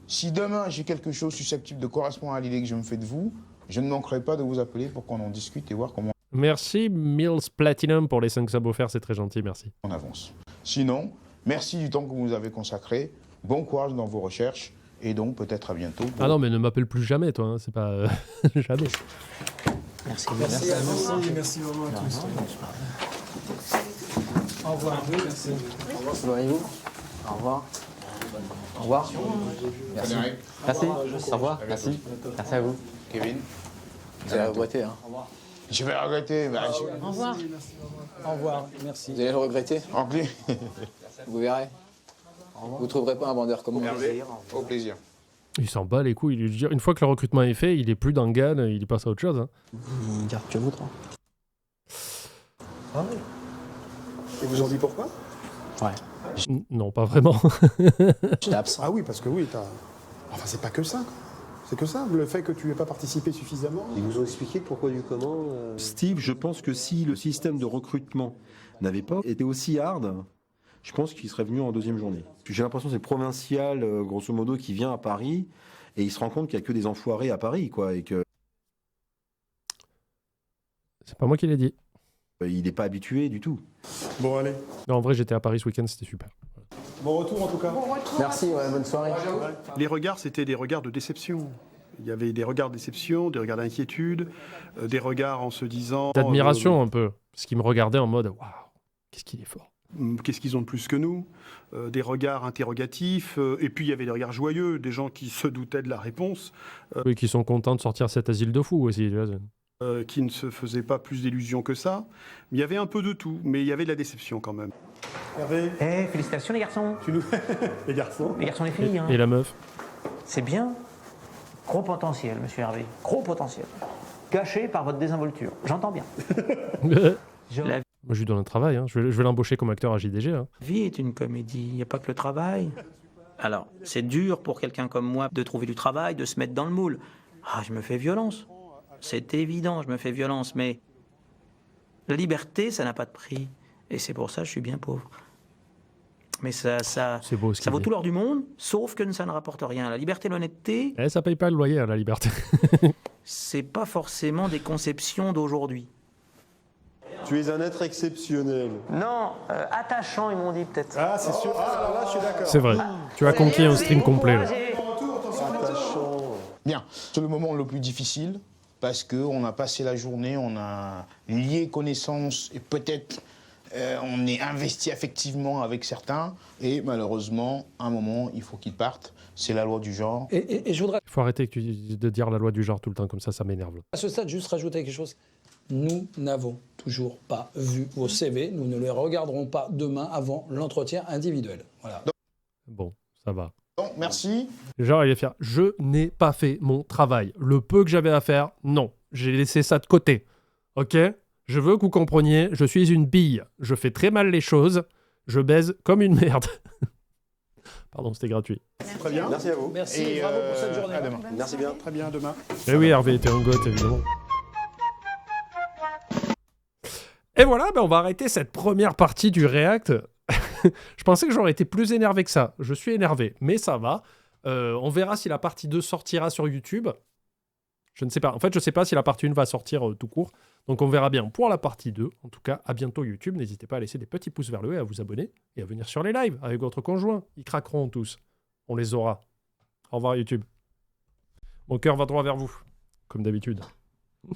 Si demain j'ai quelque chose susceptible de correspondre à l'idée que je me fais de vous, je ne manquerai pas de vous appeler pour qu'on en discute et voir comment Merci Mills Platinum pour les 5 subs offerts, c'est très gentil, merci. on avance. Sinon, merci du temps que vous nous avez consacré, bon courage dans vos recherches et donc peut-être à bientôt. Ah non, mais ne m'appelle plus jamais, toi, hein. C'est pas... jamais. Merci. Merci vraiment à tous. Au revoir. Merci. Au revoir. Voyez-vous. Au revoir. Au revoir. Merci. Merci. Au revoir. Merci. Merci à vous. Kevin. Vous allez regretter, hein. Je vais regretter. Au revoir. Au revoir. Merci. Vous allez le regretter. Rempli. Vous verrez. Vous ne trouverez pas un vendeur comme moi. Au plaisir. Il s'en bat les couilles. Une fois que le recrutement est fait, il est plus dans Gann, il passe à autre chose. Hein. Garde que vous, toi. Ah oui. Et vous en dites pourquoi? Ouais. Non, pas vraiment. J'étais absent. Ah oui, parce que oui, t'as... Enfin, c'est pas que ça. C'est que ça, le fait que tu n'aies pas participé suffisamment. Ils vous ont expliqué pourquoi du comment Steve, je pense que si le système de recrutement n'avait pas été aussi hard, je pense qu'il serait venu en 2e journée. J'ai l'impression que c'est le provincial, grosso modo, qui vient à Paris et il se rend compte qu'il n'y a que des enfoirés à Paris, quoi, et que... C'est pas moi qui l'ai dit. Il n'est pas habitué du tout. Bon, allez. Non, en vrai, j'étais à Paris ce week-end, c'était super. Bon retour en tout cas. Merci, ouais, bonne soirée. Les regards, c'était des regards de déception. Il y avait des regards de déception, des regards d'inquiétude, des regards en se disant... D'admiration un peu. Parce qu'ils me regardaient en mode, waouh, qu'est-ce qu'il est fort. Qu'est-ce qu'ils ont de plus que nous? Des regards interrogatifs, et puis il y avait des regards joyeux, des gens qui se doutaient de la réponse. Oui, qui sont contents de sortir cet asile de fous aussi. Qui ne se faisaient pas plus d'illusions que ça. Il y avait un peu de tout, mais il y avait de la déception quand même. Hervé. Félicitations les garçons. Les garçons. Les garçons, les filles. Hein. Et la meuf. C'est bien. Gros potentiel, monsieur Hervé. Gros potentiel. Caché par votre désinvolture. J'entends bien. Moi, je lui donne un travail. Hein. Je vais l'embaucher comme acteur à JDG. Hein. La vie est une comédie, il n'y a pas que le travail. Alors, c'est dur pour quelqu'un comme moi de trouver du travail, de se mettre dans le moule. Ah, je me fais violence. C'est évident, je me fais violence, mais la liberté, ça n'a pas de prix. Et c'est pour ça que je suis bien pauvre. Mais ça beau, ça vaut tout l'or du monde, sauf que ça ne rapporte rien. La liberté et l'honnêteté... Ça paye pas le loyer, hein, la liberté. c'est pas forcément des conceptions d'aujourd'hui. Tu es un être exceptionnel. Non, attachant, ils m'ont dit peut-être. Ah, c'est sûr. Ah, alors là, je suis d'accord. C'est vrai. Tu as conquis un stream complet. Là. Bien, c'est le moment le plus difficile parce qu'on a passé la journée, on a lié connaissances et peut-être on est investi affectivement avec certains et malheureusement, à un moment, il faut qu'ils partent. C'est la loi du genre. Et je voudrais... Il faut arrêter de dire la loi du genre tout le temps comme ça m'énerve. À ce stade, juste rajouter quelque chose. Nous n'avons toujours pas vu vos CV. Nous ne les regarderons pas demain avant l'entretien individuel. Voilà. Bon, ça va. Donc, merci. Genre, il va faire « Je n'ai pas fait mon travail. Le peu que j'avais à faire, non. J'ai laissé ça de côté. Ok ? Je veux que vous compreniez, je suis une bille. Je fais très mal les choses. Je baise comme une merde. Pardon, c'était gratuit. Très bien. Merci à vous. Merci, Et bravo pour cette journée. à demain. Merci bien. Très bien, à demain. Et oui, Hervé était un goth, évidemment. Et voilà, on va arrêter cette première partie du React. Je pensais que j'aurais été plus énervé que ça. Je suis énervé, mais ça va. On verra si la partie 2 sortira sur YouTube. Je ne sais pas. En fait, je ne sais pas si la partie 1 va sortir tout court. Donc, on verra bien pour la partie 2. En tout cas, à bientôt YouTube. N'hésitez pas à laisser des petits pouces vers le haut et à vous abonner. Et à venir sur les lives avec votre conjoint. Ils craqueront tous. On les aura. Au revoir YouTube. Mon cœur va droit vers vous, comme d'habitude.